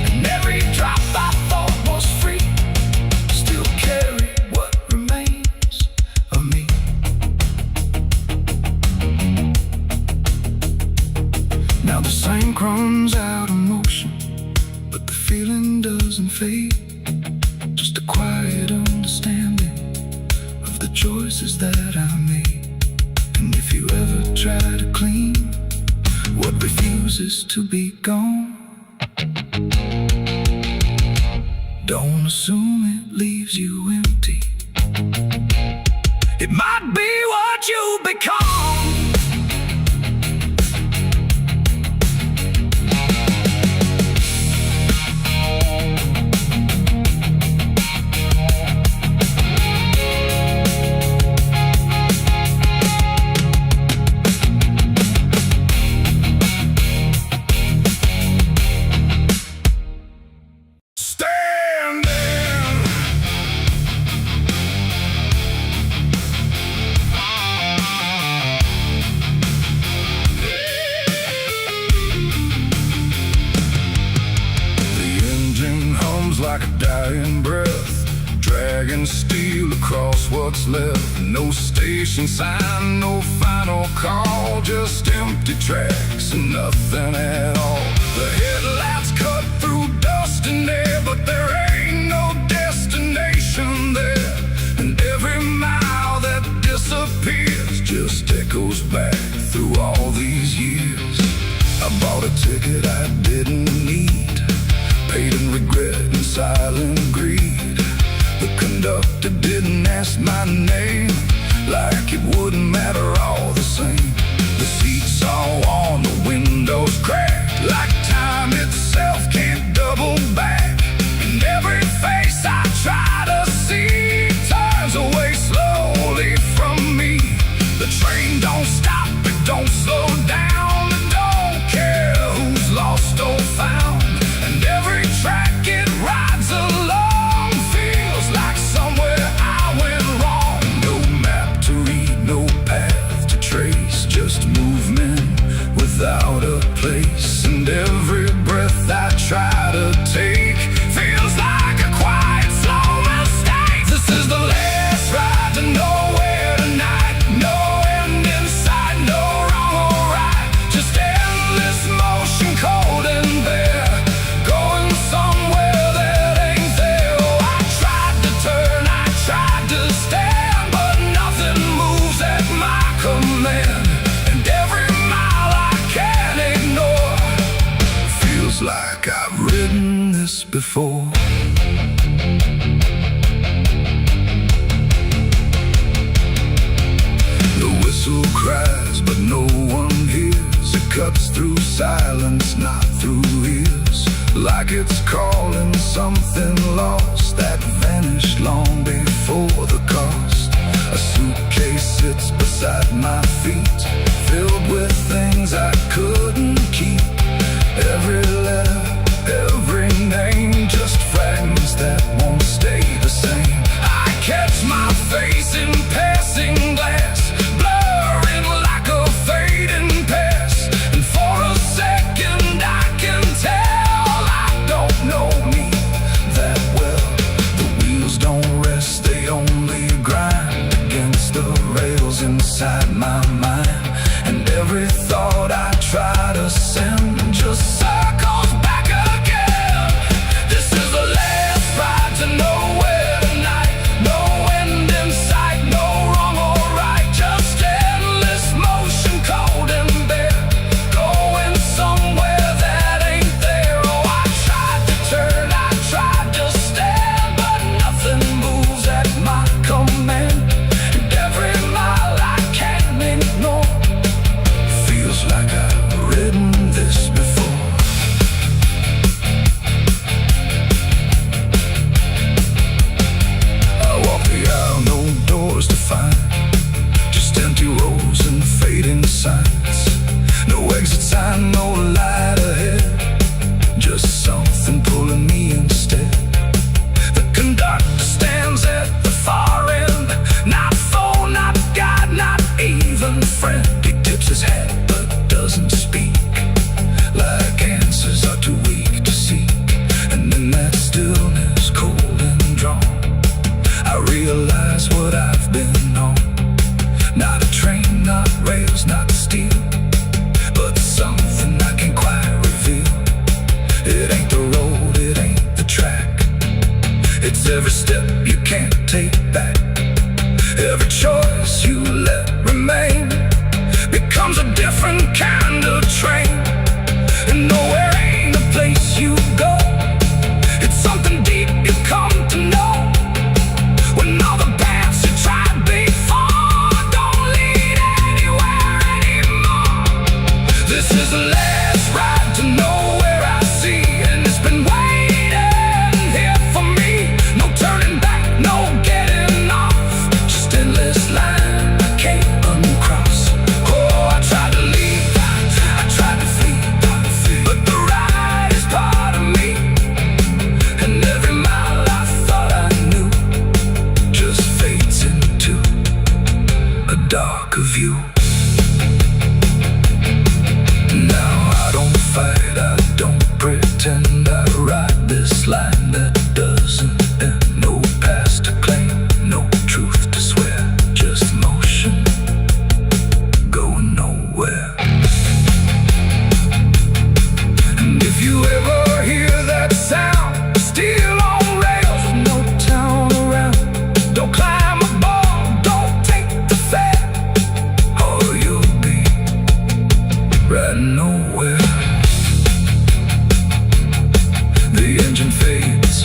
and every drop I thought was free still carried what remains of me. Now the sink runs out of motion, but the feeling doesn't fade, just a quiet choices that I made. And if you ever try to clean what refuses to be gone, don't assume it leaves you empty. It might be what you become. Like a dying breath, dragging steel across what's left. No station sign, no final call, just empty tracks and nothing at all. The headlights cut through dust and air, but there ain't no destination there. And every mile that disappears just echoes back through all these years. I bought a ticket I didn't need, paid in regret and silent greed. The conductor didn't ask my name, like it wouldn't matter all the same. The seats all on, the windows cracked, like time itself can't double back. And every face I try to see turns away slowly from me. The train don't stop, it don't slow down, it don't care who's lost or found. And every track it rides along feels like somewhere I went wrong. No map to read, no path to trace, just movement without a place. And every breath I try to take feels like a quiet, slow mistake. This is the last ride to nowhere tonight. No end in sight, no wrong or right, just endless motion, cold and bare, going somewhere that ain't there. Oh, I tried to turn, I tried to stand, but nothing moves at my command. And every mile I can't ignore feels like I've ridden this before. The whistle cries, but no one hears. It cuts through silence, not through ears, like it's calling something lost that vanished long before the cost. A suitcase sits beside my feet, filled with things I couldn't keep. Every letter, every name, just fragments that won't stay the same. I catch my face in passing glass, blurring like a fading past. And for a second I can tell I don't know me that well. The wheels don't rest, they only grind against the rails inside my mind. And every thought I try to send just circles back again. This is the last ride to nowhere tonight. No end in sight, no wrong or right, just endless motion, cold and bare, going somewhere that ain't there. Oh, I tried to turn, I tried to stand, but nothing moves at my command. And every mile I can't ignore feels like I've ridden this before. I walk the aisle, no doors to find, just empty rows and fading signs. No exit sign, no light ahead, just something pulling me instead. The conductor stands at the far end, not phone, not guide, not even friend. He tips his hat but doesn't speak, like answers are too weak to seek. And in that stillness, cold and drawn, I realize what I've been on. Not a train, not rails, not steel, but something I can't quite reveal. It ain't the road, it ain't the track, it's every step you can't take back, every choice of you. Now I don't fight, I don't pretend. I write this line that doesn't end. No past to claim, no truth to swear, just motion going nowhere. And if you ever hear that sound, still on rails with no town around, don't climb aboard, don't take the fare, or you'll be right nowhere. The engine fades,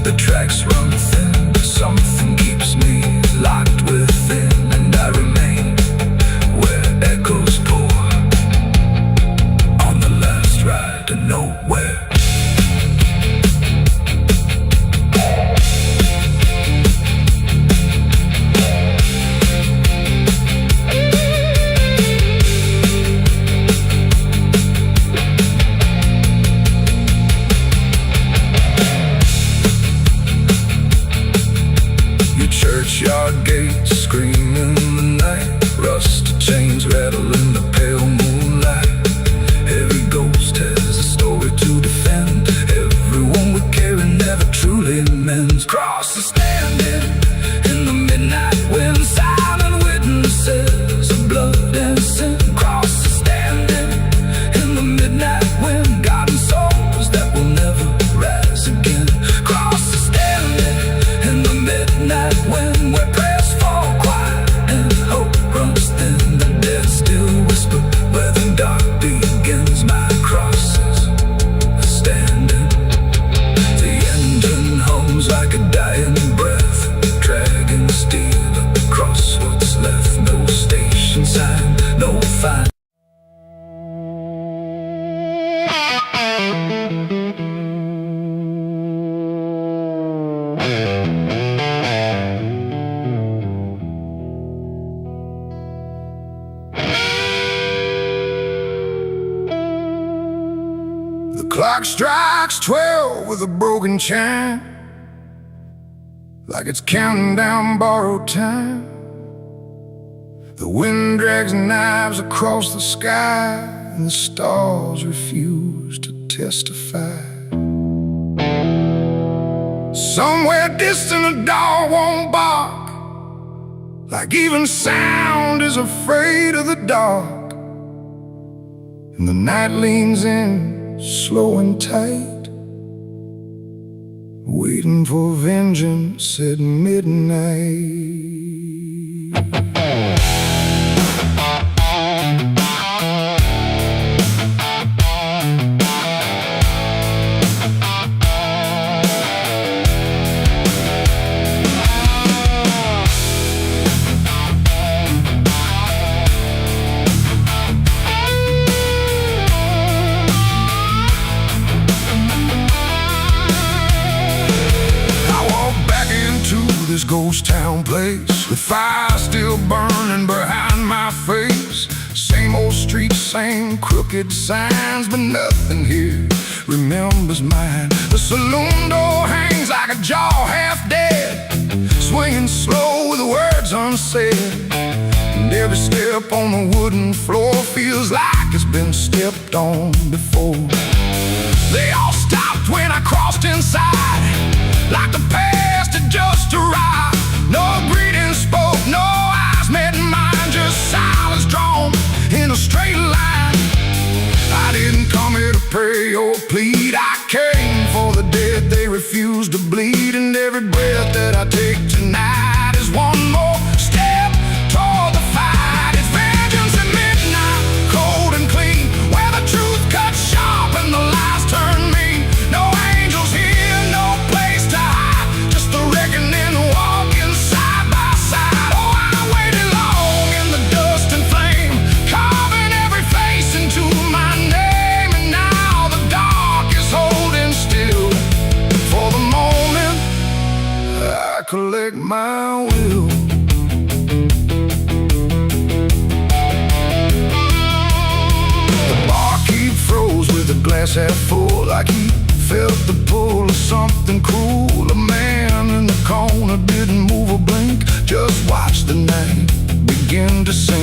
the tracks run thin, something keeps me locked within, and I remain where echoes pour on the last ride to nowhere. Churchyard gates scream in the night, rusted chains rattle in the pale moonlight. Every ghost has a story to defend. Everyone we carry never truly mends. Crosses standing in the midnight wind, silent witnesses of blood and sin. Crosses standing in the midnight wind, guarding souls that will never rise again. Crosses standing in the midnight wind, where prayers fall quiet and hope runs thin. The dead still whisper where the dark begins. My crosses are standing. The engine hums like a dying breath, dragging steel across what's left. No station sign, no fine. The clock strikes 12 with a broken chime, like it's counting down borrowed time. The wind drags knives across the sky, and the stars refuse to testify. Somewhere distant a dog won't bark, like even sound is afraid of the dark. And the night leans in, slow and tight, waiting for vengeance at midnight. This ghost town place, with fire still burning behind my face. Same old streets, same crooked signs, but nothing here remembers mine. The saloon door hangs like a jaw half dead, swinging slow with words unsaid. And every step on the wooden floor feels like it's been stepped on before. They all stopped when I crossed inside, like the past had just arrived. No greeting spoke, no eyes met mine, just silence drawn in a straight line. I didn't come here to pray or plead, I came for the dead they refuse to bleed. And every breath that I take tonight is one more step toward the fight. It's vengeance at midnight, cold and clean, where the truth cuts sharp and the lies turn mean. No angels here, no place to hide, just the reckoning walking side by side. Oh, I waited long in the dust and flame, carving every face into my name. And now the dark is holding still for the moment I collect my will. The barkeep froze with a glass half full, like he felt the pull of something cruel. A man in the corner didn't move or blink, just watched the night begin to sink.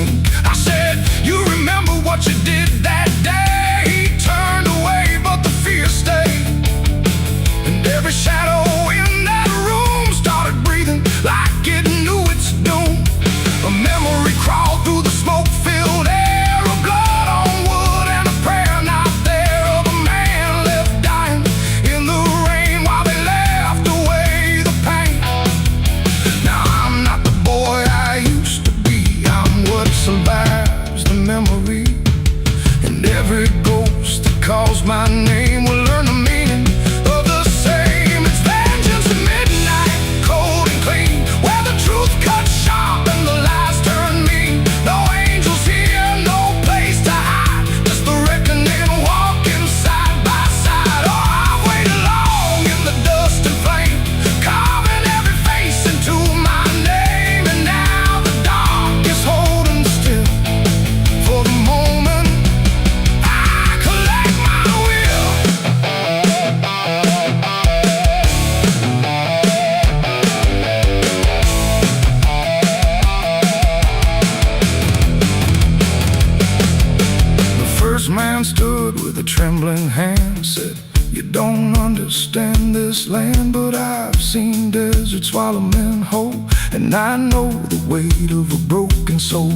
trembling hand said, "You don't understand this land, but I've seen deserts swallow men whole, and I know the weight of a broken soul."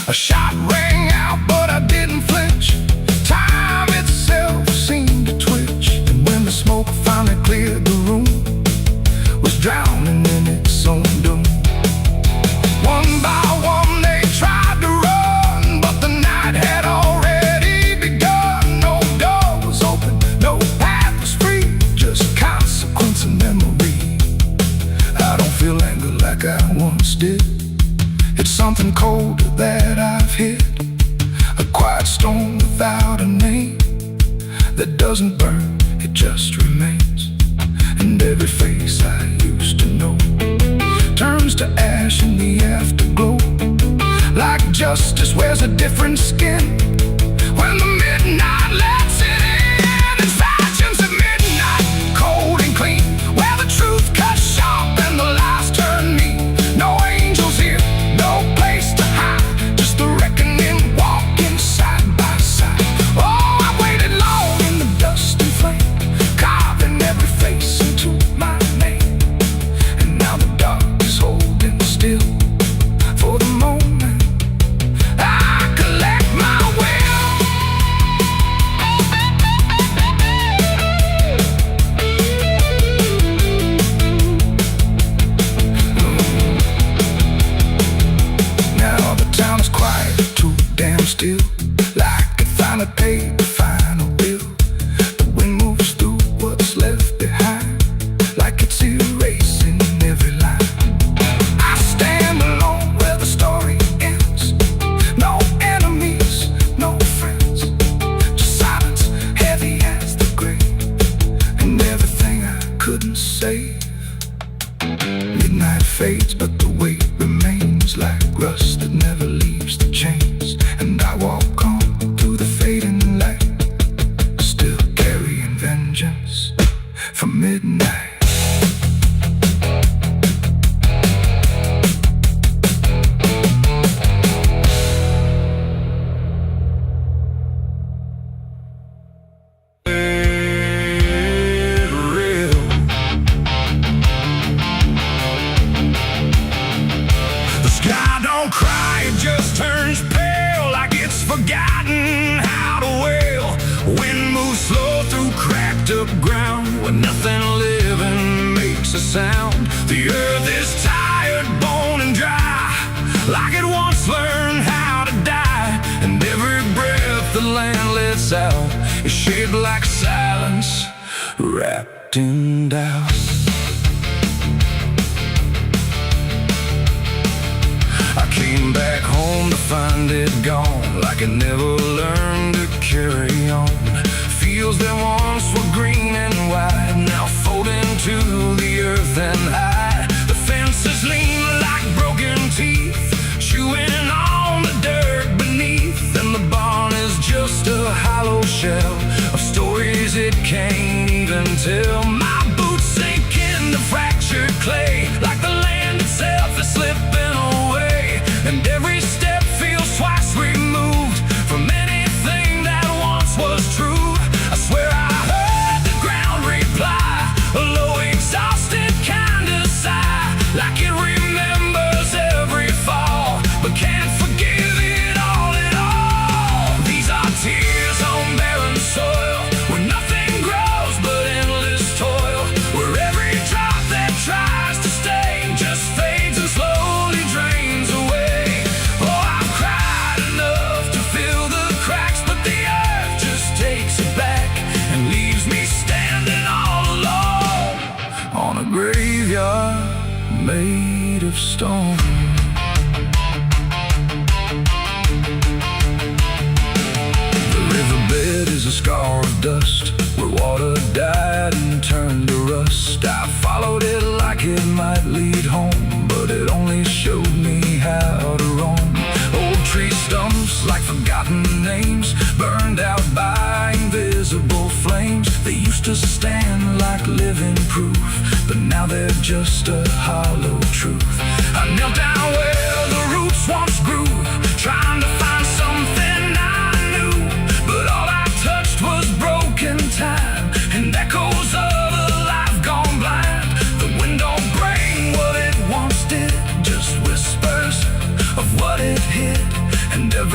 A shot rang out, but I didn't flinch. Time itself seemed to twitch, and when the smoke finally cleared the room, was drowning in its own doom. One by one they tried to run, but the night had already begun. No door was open, no path was free, just consequence and memory. I don't feel anger like I once did. It's something colder that I've hit, a quiet storm without a name, that doesn't burn, it just remains. And every face I used to know turns to ash in the afterglow. Like justice wears a different skin when the midnight lets it in. And fashions at midnight, cold and clean, where the truth cuts sharp and the lies turn mean. No angels here, no place to hide, just the reckoning walking side by side. Oh, I waited long in the dust and flame, carving every face into my name. And now the dark is holding still for the moment I collect my will. Now the town is quiet, too damn still, like it finally paid the final bill. The wind moves through what's left behind, like it's erasing every line. I stand alone where the story ends. No enemies, no friends, just silence heavy as the grave, and everything I couldn't save. Midnight fades, but the weight remains like rust that never leaves the chains. And I walk on through the fading light, still carrying vengeance from midnight. Real. The sky don't cry, it just turns pale, like it's forgotten how to wail. Wind moves slow through cracked up ground, where nothing living makes a sound. The earth is tired, bone and dry, like it once learned how to die. And every breath the land lets out is shaped like silence, wrapped in doubt. I came back home to find it gone, like it never learned to carry on. Fields that once were green and wide, now fold into the earth and hide. The fences lean like broken teeth, chewing on the dirt beneath. And the barn is just a hollow shell of stories it can't even tell. My boots sink into fractured clay, like the land itself is slipping away. And every step feels twice removed from anything that once was true. I swear I heard the ground reply, a low exhausted kind of sigh, like it remembers every fall, but can't forgive it all at all. These are tears on barren soil, where nothing grows but endless toil, where every drop that tries to stay just fades and slowly drains away. Oh, I've cried enough to fill the cracks, but the earth just takes it back and leaves me standing all alone on a graveyard made of stone. The riverbed is a scar of dust, where water died and turned to rust. I followed it like it might lead home, but it only showed me how to roam. Old tree stumps like forgotten names, burned out by invisible flames. They used to stand like living proof, but now they're just a hollow truth. I knelt down where the roots once grew, trying to find something I knew, but all I touched was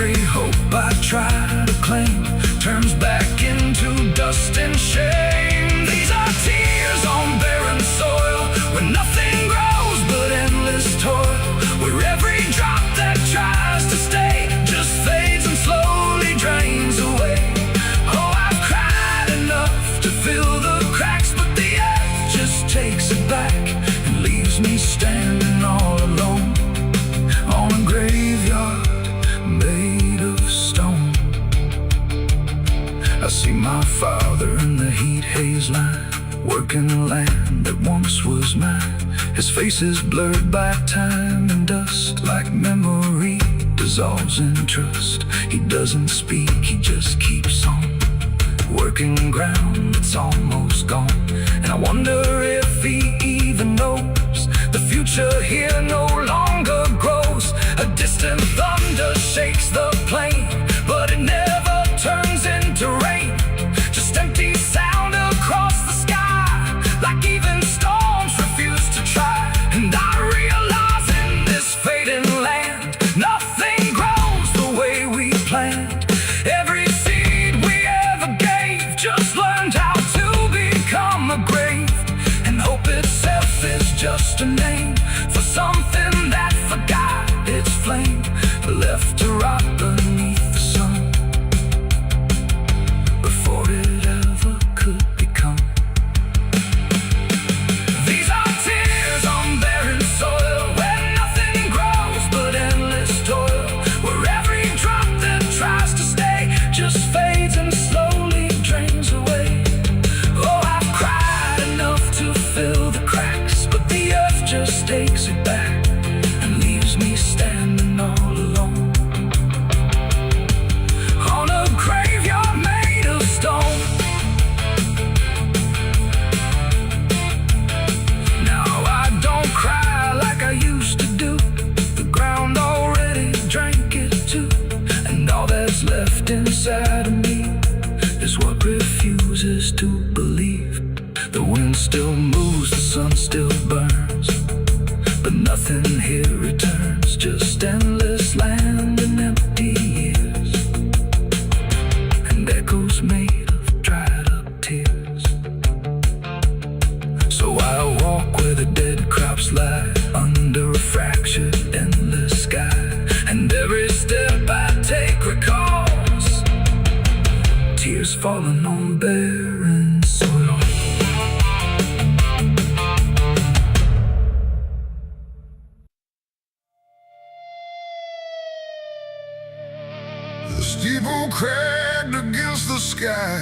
Every hope I try to claim turns back into dust and shame. These are tears on barren soil, where nothing grows but endless toil, where every drop that tries to stay just fades and slowly drains away. Oh, I've cried enough to fill the cracks, but the earth just takes it back and leaves me standing all alone on a graveyard made of stone. I see my father in the heat haze line, working the land that once was mine. His face is blurred by time and dust, like memory dissolves in trust. He doesn't speak, he just keeps on working ground that's almost gone. And I wonder if he even knows the future here no longer grows. A distant thunder shakes the plain, but it never turns into rain. Just empty sound across the sky, like even storms refuse to try. And I realize in this fading land, nothing grows the way we planned. Every seed we ever gave just learned how to become a grave. And hope itself is just a name for something that forgot its flame, left to rot beneath the sun before it ever could become. These are tears on barren soil, where nothing grows but endless toil, where every drop that tries to stay just fades and slowly drains away. Oh, I've cried enough to fill the cracks, but the earth just takes it back and leaves me standing all alone on a graveyard made of stone. Now I don't cry like I used to do. The ground already drank it too, and all that's left inside of me is what refuses to believe. The wind still moves, the sun still burns, but nothing here returns, just endless land and empty years, and echoes made of dried up tears. So I walk where the dead crops lie, under a fractured endless sky, and every step I take recalls tears falling on barren soil. The steeple cracked against the sky,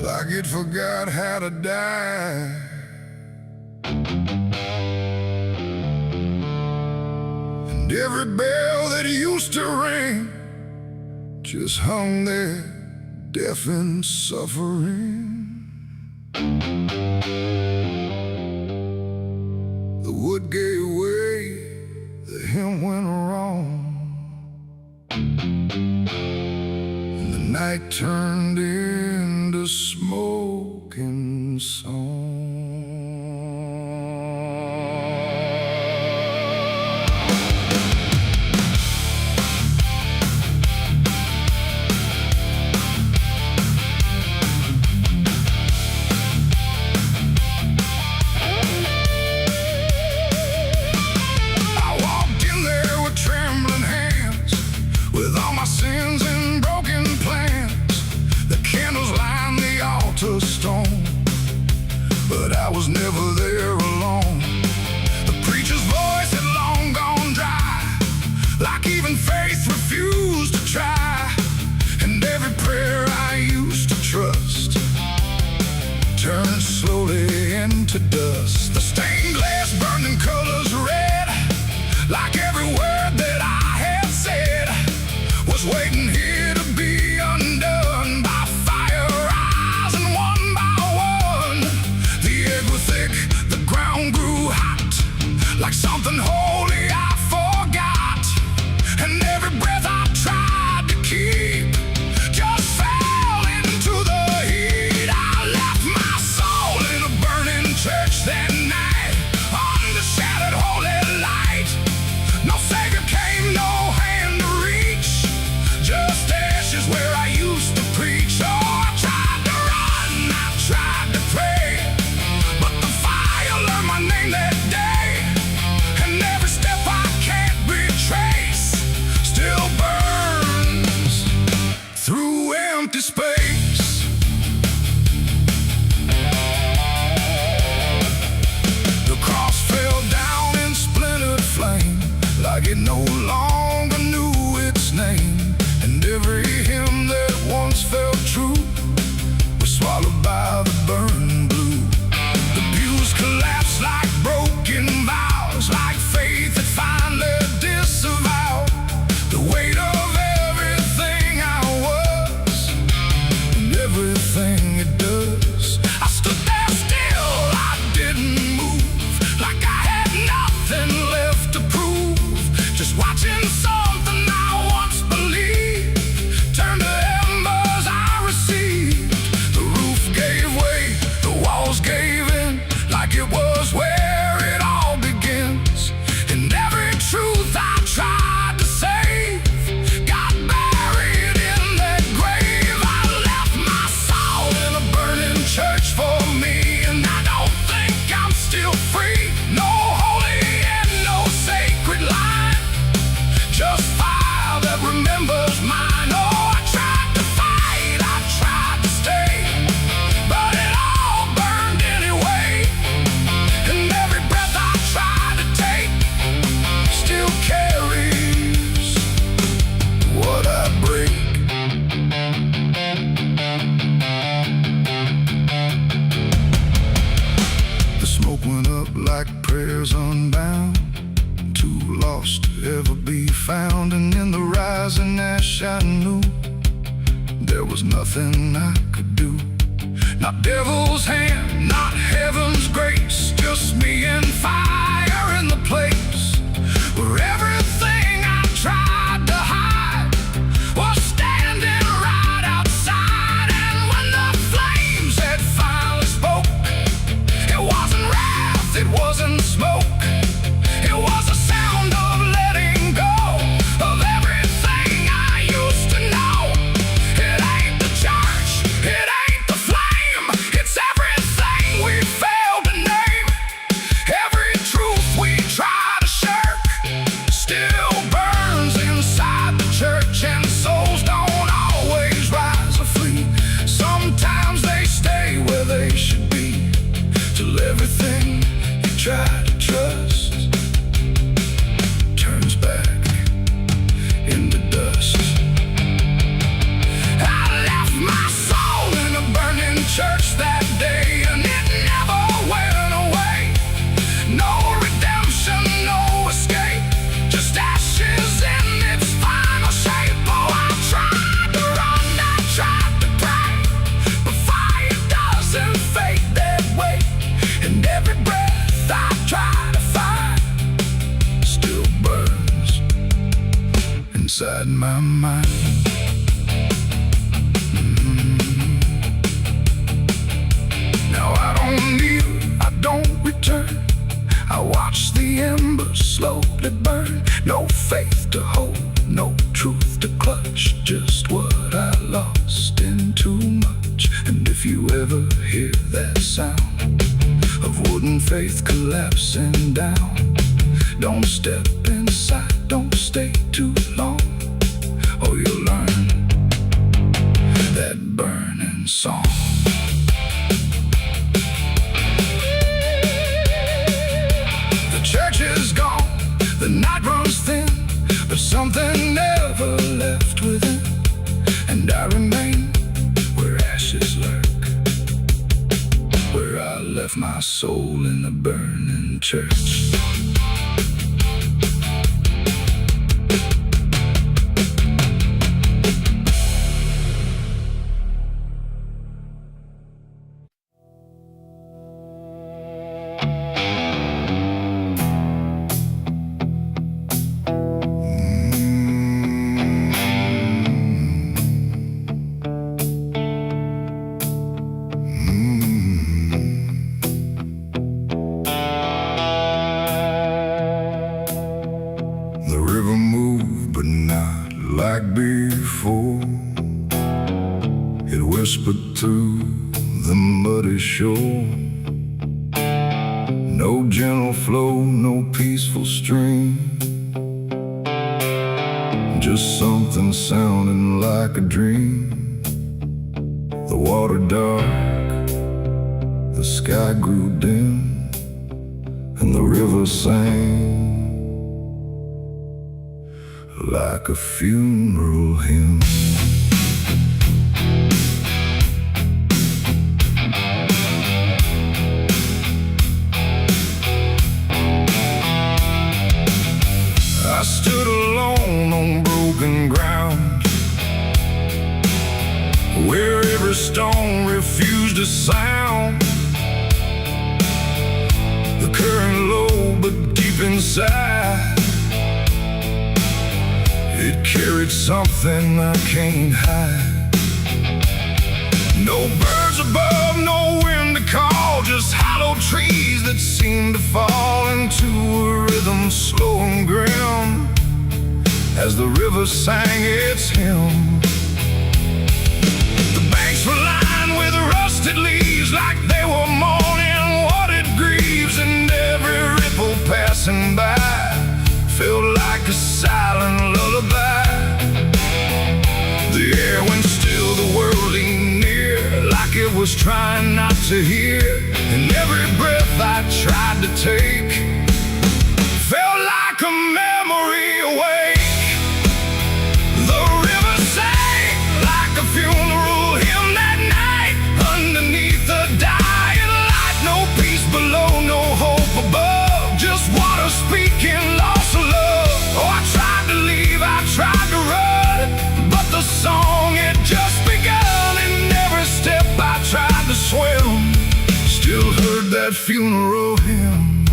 like it forgot how to die. And every bell that used to ring just hung there, deaf and suffering. The wood gave way, the hymn went wrong, and the night turned into smoking song. Stone, but I was never there alone. The preacher's voice had long gone dry, like even faith refused to try. And every prayer I used to trust turned slowly into dust. The stained glass burned in colors red, like every word that I had said was waiting here to be undone by fire. The ground grew hot, like something holy I forgot. And every breath I tried to keep just fell into the heat. I left my soul in a burning church that night, under shattered holy light. went up like prayers unbound, too lost to ever be found. And in the rising ash I knew there was nothing I could do. Not devil's hand, not heaven's grace, just me and fire in the place where everything I tried to hide was standing right outside. And when the flames had finally spoke, it wasn't wrath, it wasn't smoke, it was a sound of letting go of everything I used to know. It ain't the church, it ain't the flame, it's everything we failed to name. Every truth we try to shirk still burns inside the church, and souls don't always rise or flee. Sometimes they stay where they should be, till everything you try to trust turns back into dust. I left my soul in a burning church that day, and it never went away. No redemption, no escape, just ashes in its final shape. Oh, I tried to run, I tried to pray, but fire doesn't fade that way. And every breath I try to find still burns inside my mind. Now I don't kneel, I don't return, I watch the embers slowly burn. No faith to hold, no truth to clutch, just what I lost in too much. And if you ever hear that sound of wooden faith collapsing down, don't step inside, don't stay too long, or you'll learn that burning song. The church is gone, the night runs thin, but something never left within. And I remain where ashes lurk, where I left my soul in a burning church. The river moved, but not like before. It whispered to the muddy shore. No gentle flow, no peaceful stream, just something sounding like a dream. The water dark, the sky grew dim, and the river sang like a funeral hymn. I stood alone on broken ground, where every stone refused a sound. The current low, but deep inside, it carried something I can't hide. No birds above, no wind to call, just hollow trees that seem to fall into a rhythm slow and grim as the river sang its hymn. The banks were lined with rusted leaves like they were mourning what it grieves, and every ripple passing by felt like a silent lullaby. The air went still, the world leaned near, like it was trying not to hear. And every breath I tried to take felt like a memory awake. The river sang like a funeral hymn that night, underneath the dying light. No peace below, no hope that funeral hymn.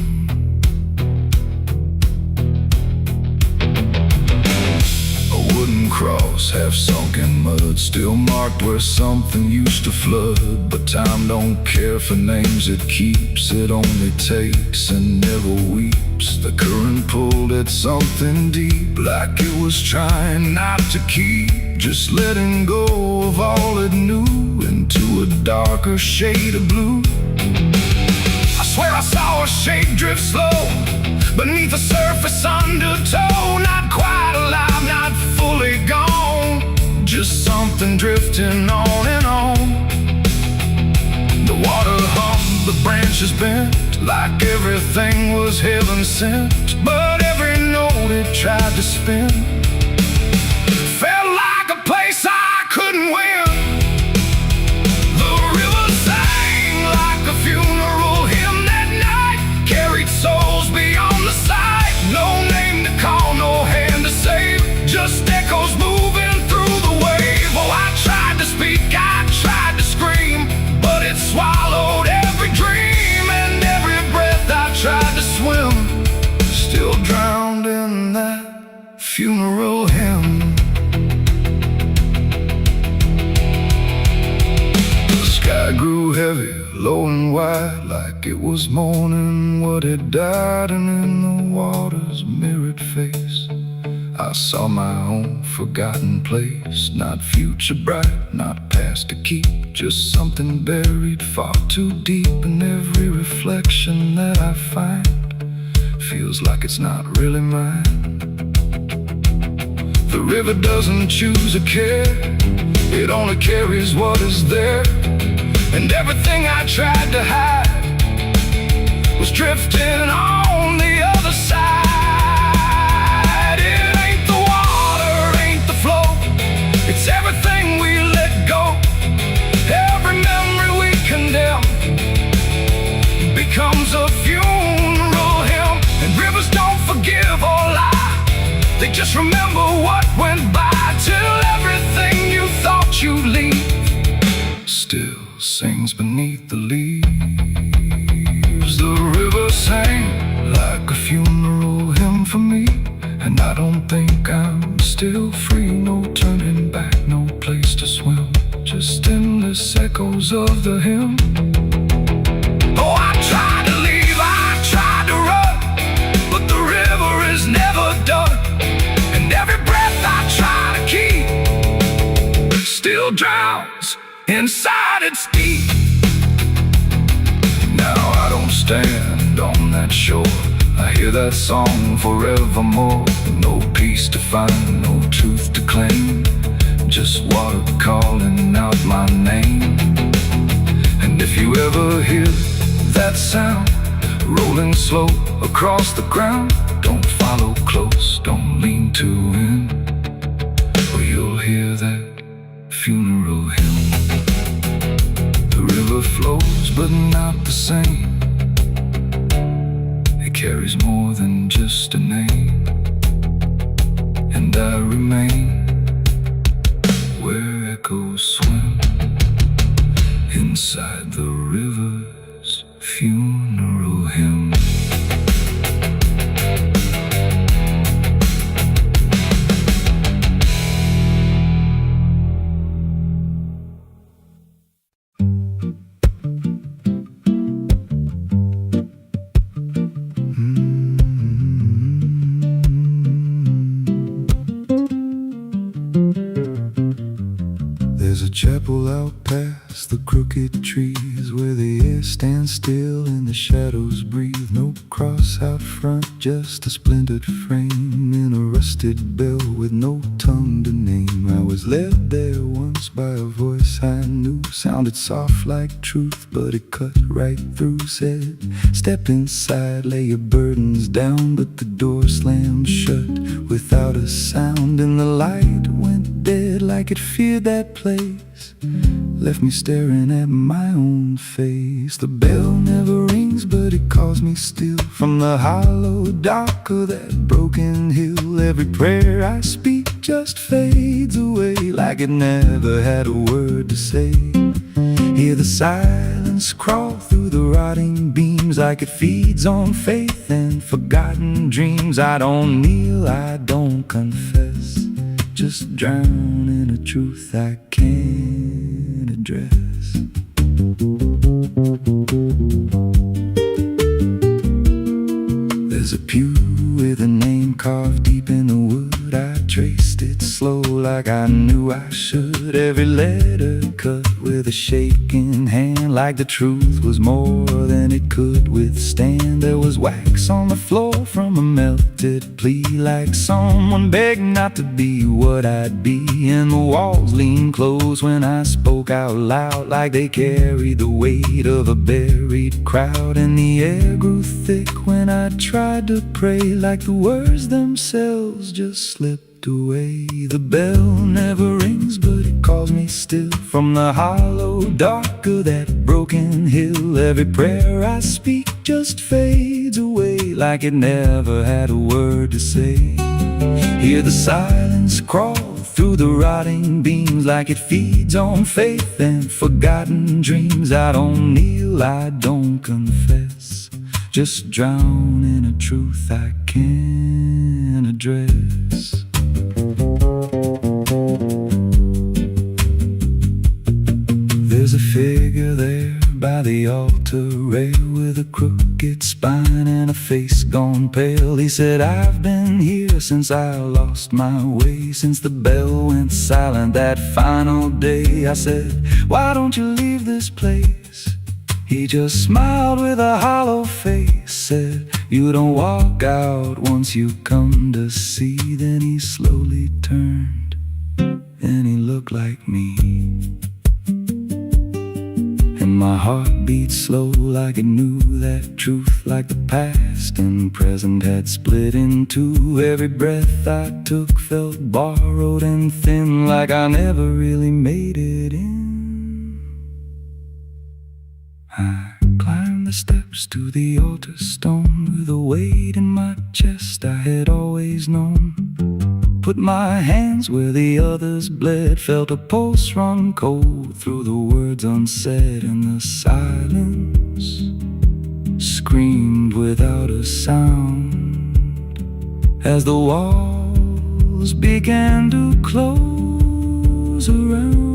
A wooden cross, half sunk in mud, still marked where something used to flood. But time don't care for names it keeps, it only takes and never weeps. The current pulled at something deep, like it was trying not to keep, just letting go of all it knew into a darker shade of blue. I swear I saw a shape drift slow beneath the surface undertow, not quite alive, not fully gone, just something drifting on and on. The water hummed, the branches bent, like everything was heaven sent. But every note it tried to spin felt like a place I couldn't win. The river sang like a funeral hymn that night, carried souls beyond the sight. No name to call, no hand to save, just echoes moving through the wave. Oh, I tried to speak, I tried to scream, but it swallowed every dream, and every breath I tried to swim, still drowned in that funeral hymn. The sky grew heavy, low and wide, like it was mourning what had died. And in the water's mirrored face, I saw my own forgotten place. Not future bright, not past to keep, just something buried far too deep. And every reflection that I find feels like it's not really mine. The river doesn't choose a care, it only carries what is there. And everything I tried to hide was drifting on the other side. It ain't the water, ain't the flow, it's everything we let go. Every memory we condemn becomes a funeral hymn. And rivers don't forgive or lie, they just remember what went by, till everything you thought you'd leave still sings beneath the leaves. The river sang like a funeral hymn for me, and I don't think I'm still free. No turning back, no place to swim, just endless echoes of the hymn. Oh, I tried to leave, I tried to run, but the river is never done. And every breath I try to keep still drowns inside its deep. Now I don't stand on that shore, I hear that song forevermore. No peace to find, no truth to claim, just water calling out my name. And if you ever hear that sound rolling slow across the ground, don't follow close, don't lean too in, or you'll hear that funeral hymn. The river flows, but not the same, it carries more than just a name. And I remain where echoes swim, inside the river's funeral hymn. There's a chapel out past the crooked trees, where the air stands still and the shadows breathe. No cross out front, just a splintered frame in a rusted bell with no tongue to name. I was led there once by a voice I knew, sounded soft like truth, but it cut right through. Said, step inside, lay your burdens down, but the door slammed shut without a sound. And the light went dead like it feared that place, left me staring at my own face. The bell never rings, but it calls me still from the hollow dark of that broken hill. Every prayer I speak just fades away, like it never had a word to say. Hear the silence crawl through the rotting beams like it feeds on faith and forgotten dreams. I don't kneel, I don't confess, just drown in a truth I can't address. There's a pew with a name carved deep in the wood. I traced it slow like I knew I should. Every letter cut with a shaking hand, like the truth was more than it could withstand. There was wax on the floor from a melted plea, like someone begged not to be what I'd be. And the walls leaned close when I spoke out loud, like they carried the weight of a buried crowd. And the air grew thick when I tried to pray, like the words themselves just slipped away. The bell never rings, but it calls me still from the hollow dark of that broken hill. Every prayer I speak just fades away, like it never had a word to say. Hear the silence crawl through the rotting beams, like it feeds on faith and forgotten dreams. I don't kneel, I don't confess, just drown in a truth I can't address. There's a figure there by the altar rail, with a crooked spine and a face gone pale. He said, I've been here since I lost my way, since the bell went silent that final day. I said, why don't you leave this place? He just smiled with a hollow face, said, you don't walk out once you come to see. Then he slowly turned and he looked like me. And my heart beat slow like it knew that truth, like the past and present had split in two. Every breath I took felt borrowed and thin, like I never really made it in. I climbed the steps to the altar stone with a weight in my chest I had always known. Put my hands where the others bled, felt a pulse run cold through the words unsaid, and the silence screamed without a sound as the walls began to close around.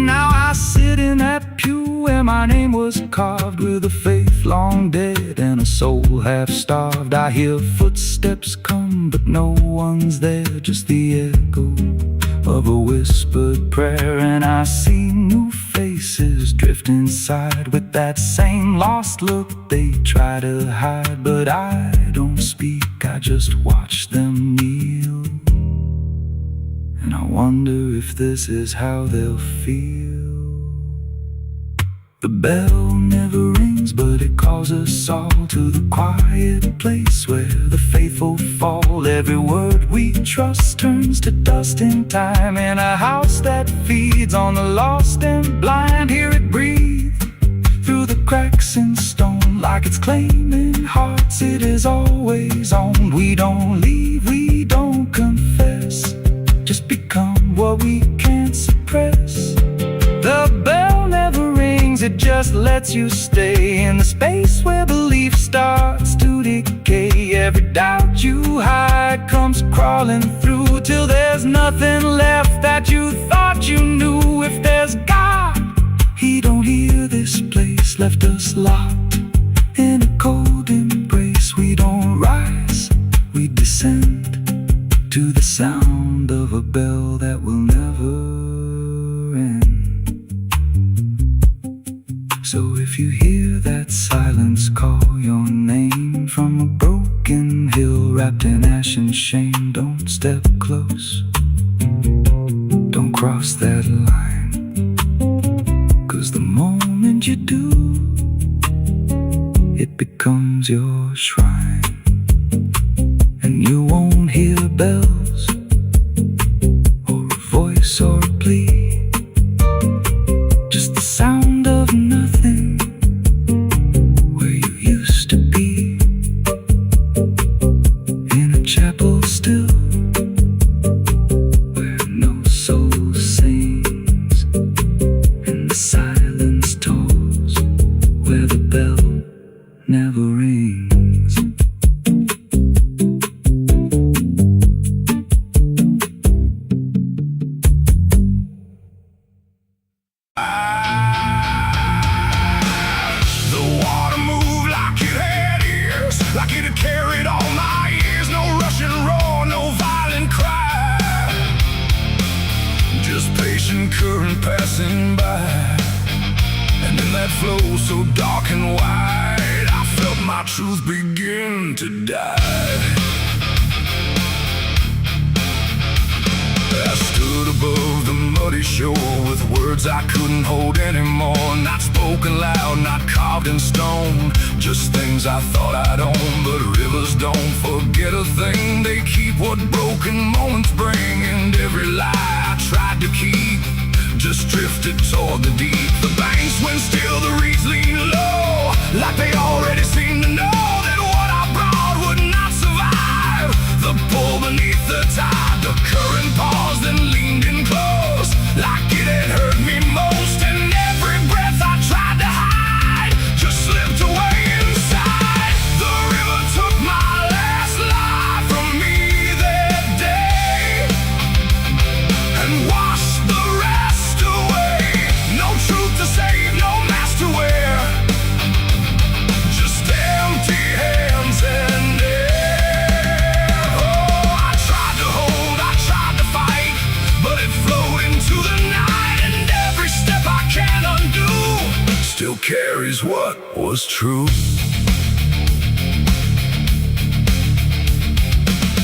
Now I sit in that pew where my name was carved, with a faith long dead and a soul half starved. I hear footsteps come, but no one's there, just the echo of a whispered prayer. And I see new faces drift inside with that same lost look they try to hide. But I don't speak, I just watch them kneel, and I wonder if this is how they'll feel. The bell never rings, but it calls us all to the quiet place where the faithful fall. Every word we trust turns to dust in time, in a house that feeds on the lost and blind. Hear it breathe through the cracks in stone, like it's claiming hearts it is always owned. We don't leave, we don't confess, just become what we can't suppress. The bell never rings, it just lets you stay in the space where belief starts to decay. Every doubt you hide comes crawling through, till there's nothing left that you thought you knew. If there's God, He don't hear this place, left us locked in a cold embrace. We don't rise, we descend to the sound of a bell that will never end. So if you hear that silence call your name from a broken hill wrapped in ash and shame, don't step close, don't cross that line, 'cause the moment you do, it becomes your shrine. And you won't hear bells or a voice or a plea, just the sound of nothing where you used to be, in a chapel still where no soul sings, and never rings. The water moved like it had ears, like it had carried all my years. No rushing roar, no violent cry, just patient current passing by. And in that flow so dark and wide, I felt my truth begin to die. I stood above the muddy shore with words I couldn't hold anymore. Not spoken loud, not carved in stone, just things I thought I'd own. But rivers don't forget a thing, they keep what broken moments bring. And every lie I tried to keep just drifted toward the deep. The banks went still, the reeds lean low, like they already seemed to know that what I brought would not survive the pull beneath the tide. The current paused and leaned in close, like it had hurt me most. And every breath I tried to hide just slipped away inside. The river took my last life from me that day and washed the rest away. No truth to save, no mask to wear, just empty hands and air. Oh, I tried to hold, I tried to fight, but it flowed into the night. And every step I can't undo still carries what was true.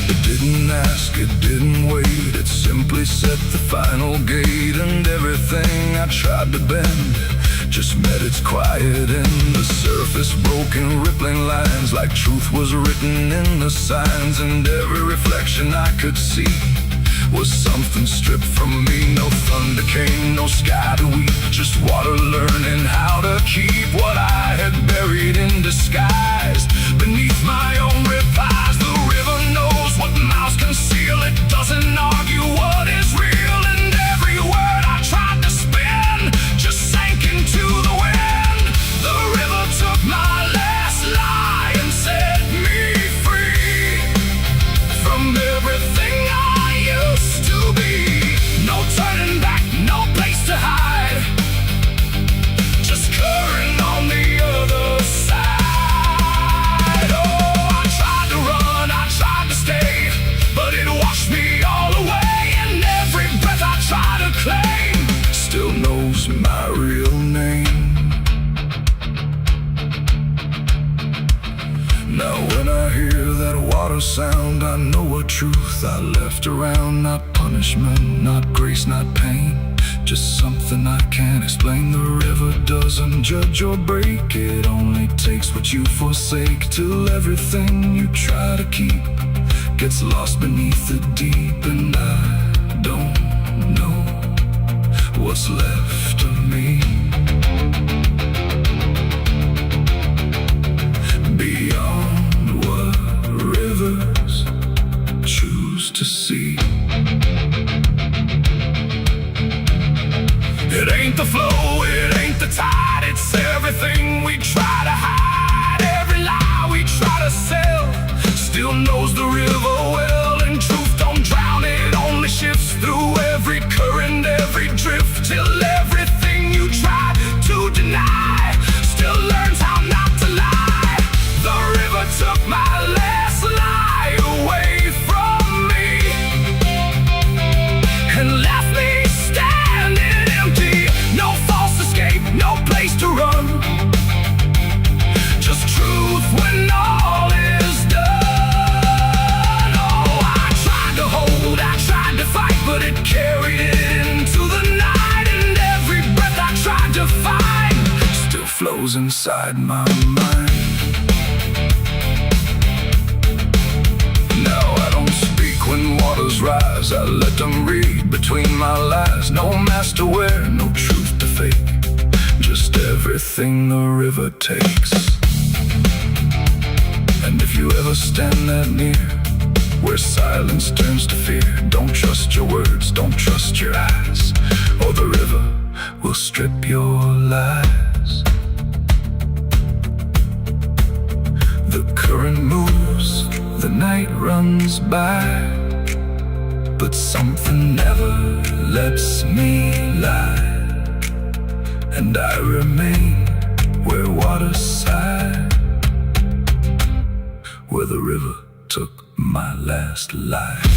It didn't ask, it didn't wait, it simply set the final gate. And everything I tried to bend just met its quiet end. The surface broke in rippling lines, like truth was written in the signs. And every reflection I could see was something stripped from me. No thunder came, no sky to weep, just water learning how to keep what I had buried in disguise beneath my own replies. The river knows what mouths conceal, it doesn't argue what is real. And every word I tried to spin just sank into the wind. The river took my last lie and set me free from everything I used to be. No turning back, no place to hide, just current on the other side. Oh, I tried to run, I tried to stay, but it washed me all away. And every breath I try to claim still knows my real name. Now when I hear that water sound, I know a truth I left around. Not punishment, not grace, not pain, just something I can't explain. The river doesn't judge or break, it only takes what you forsake, till everything you try to keep gets lost beneath the deep. And I don't know what's left of me beyond what rivers choose to see. It ain't the flow, it ain't the tide, it's everything we try to hide. Every lie we try to sell still knows the river well. And truth don't drown, it only shifts through every current, every drift, till everything you try to deny still learns how not to lie. The river took my last lie away from me and left me standing empty. No false escape, no place to run, just truth when all is done. Oh, I tried to hold, I tried to fight, but it carried it into the night. And every breath I tried to find still flows inside my mind. Now I don't speak when waters rise, I let them read between my lies. No mask to wear, no truth to fake, just everything the river takes. And if you ever stand that near, where silence turns to fear, don't trust your words, don't trust your eyes, or the river will strip your lies. night runs by, but something never lets me lie, and I remain where waterside, where the river took my last life.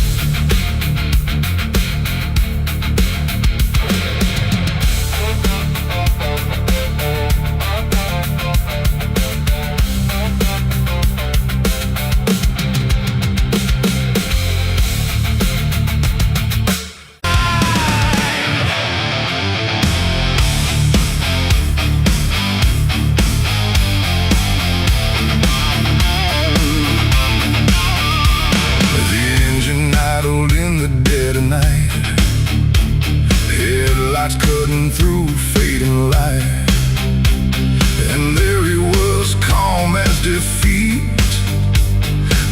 Headlights cutting through fading light, and there he was, calm as defeat.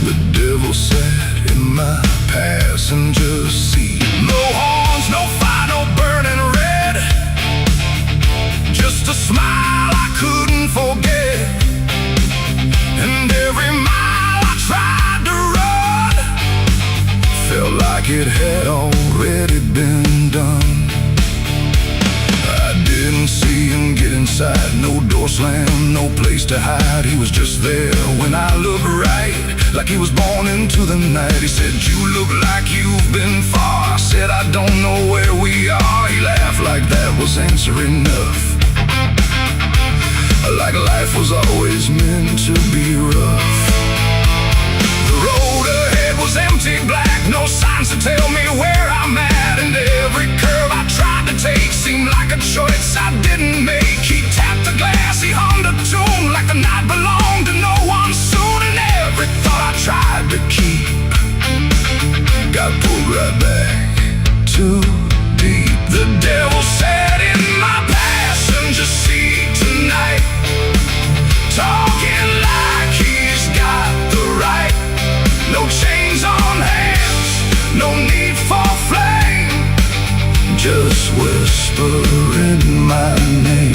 The devil sat in my passenger seat. No horns, no fire, no burning red, just a smile I couldn't forget. And every mile I tried to run felt like it had already been done. I didn't see him get inside, no door slam, no place to hide. He was just there when I looked right, like he was born into the night. He said, "You look like you've been far." I said, "I don't know where we are." He laughed like that was answer enough, like life was always meant to be rough. The road ahead was empty, black, no signs to tell me where I'm at, and every curve I tried to take seemed like a choice I didn't make. He tapped the glass, he hummed a tune like the night belonged to no one soon, and every thought I tried to keep got pulled right back too deep. The devil sat in my passenger seat tonight, talking like he's got the right. No chains on hands, no need for flame, just whispering my name.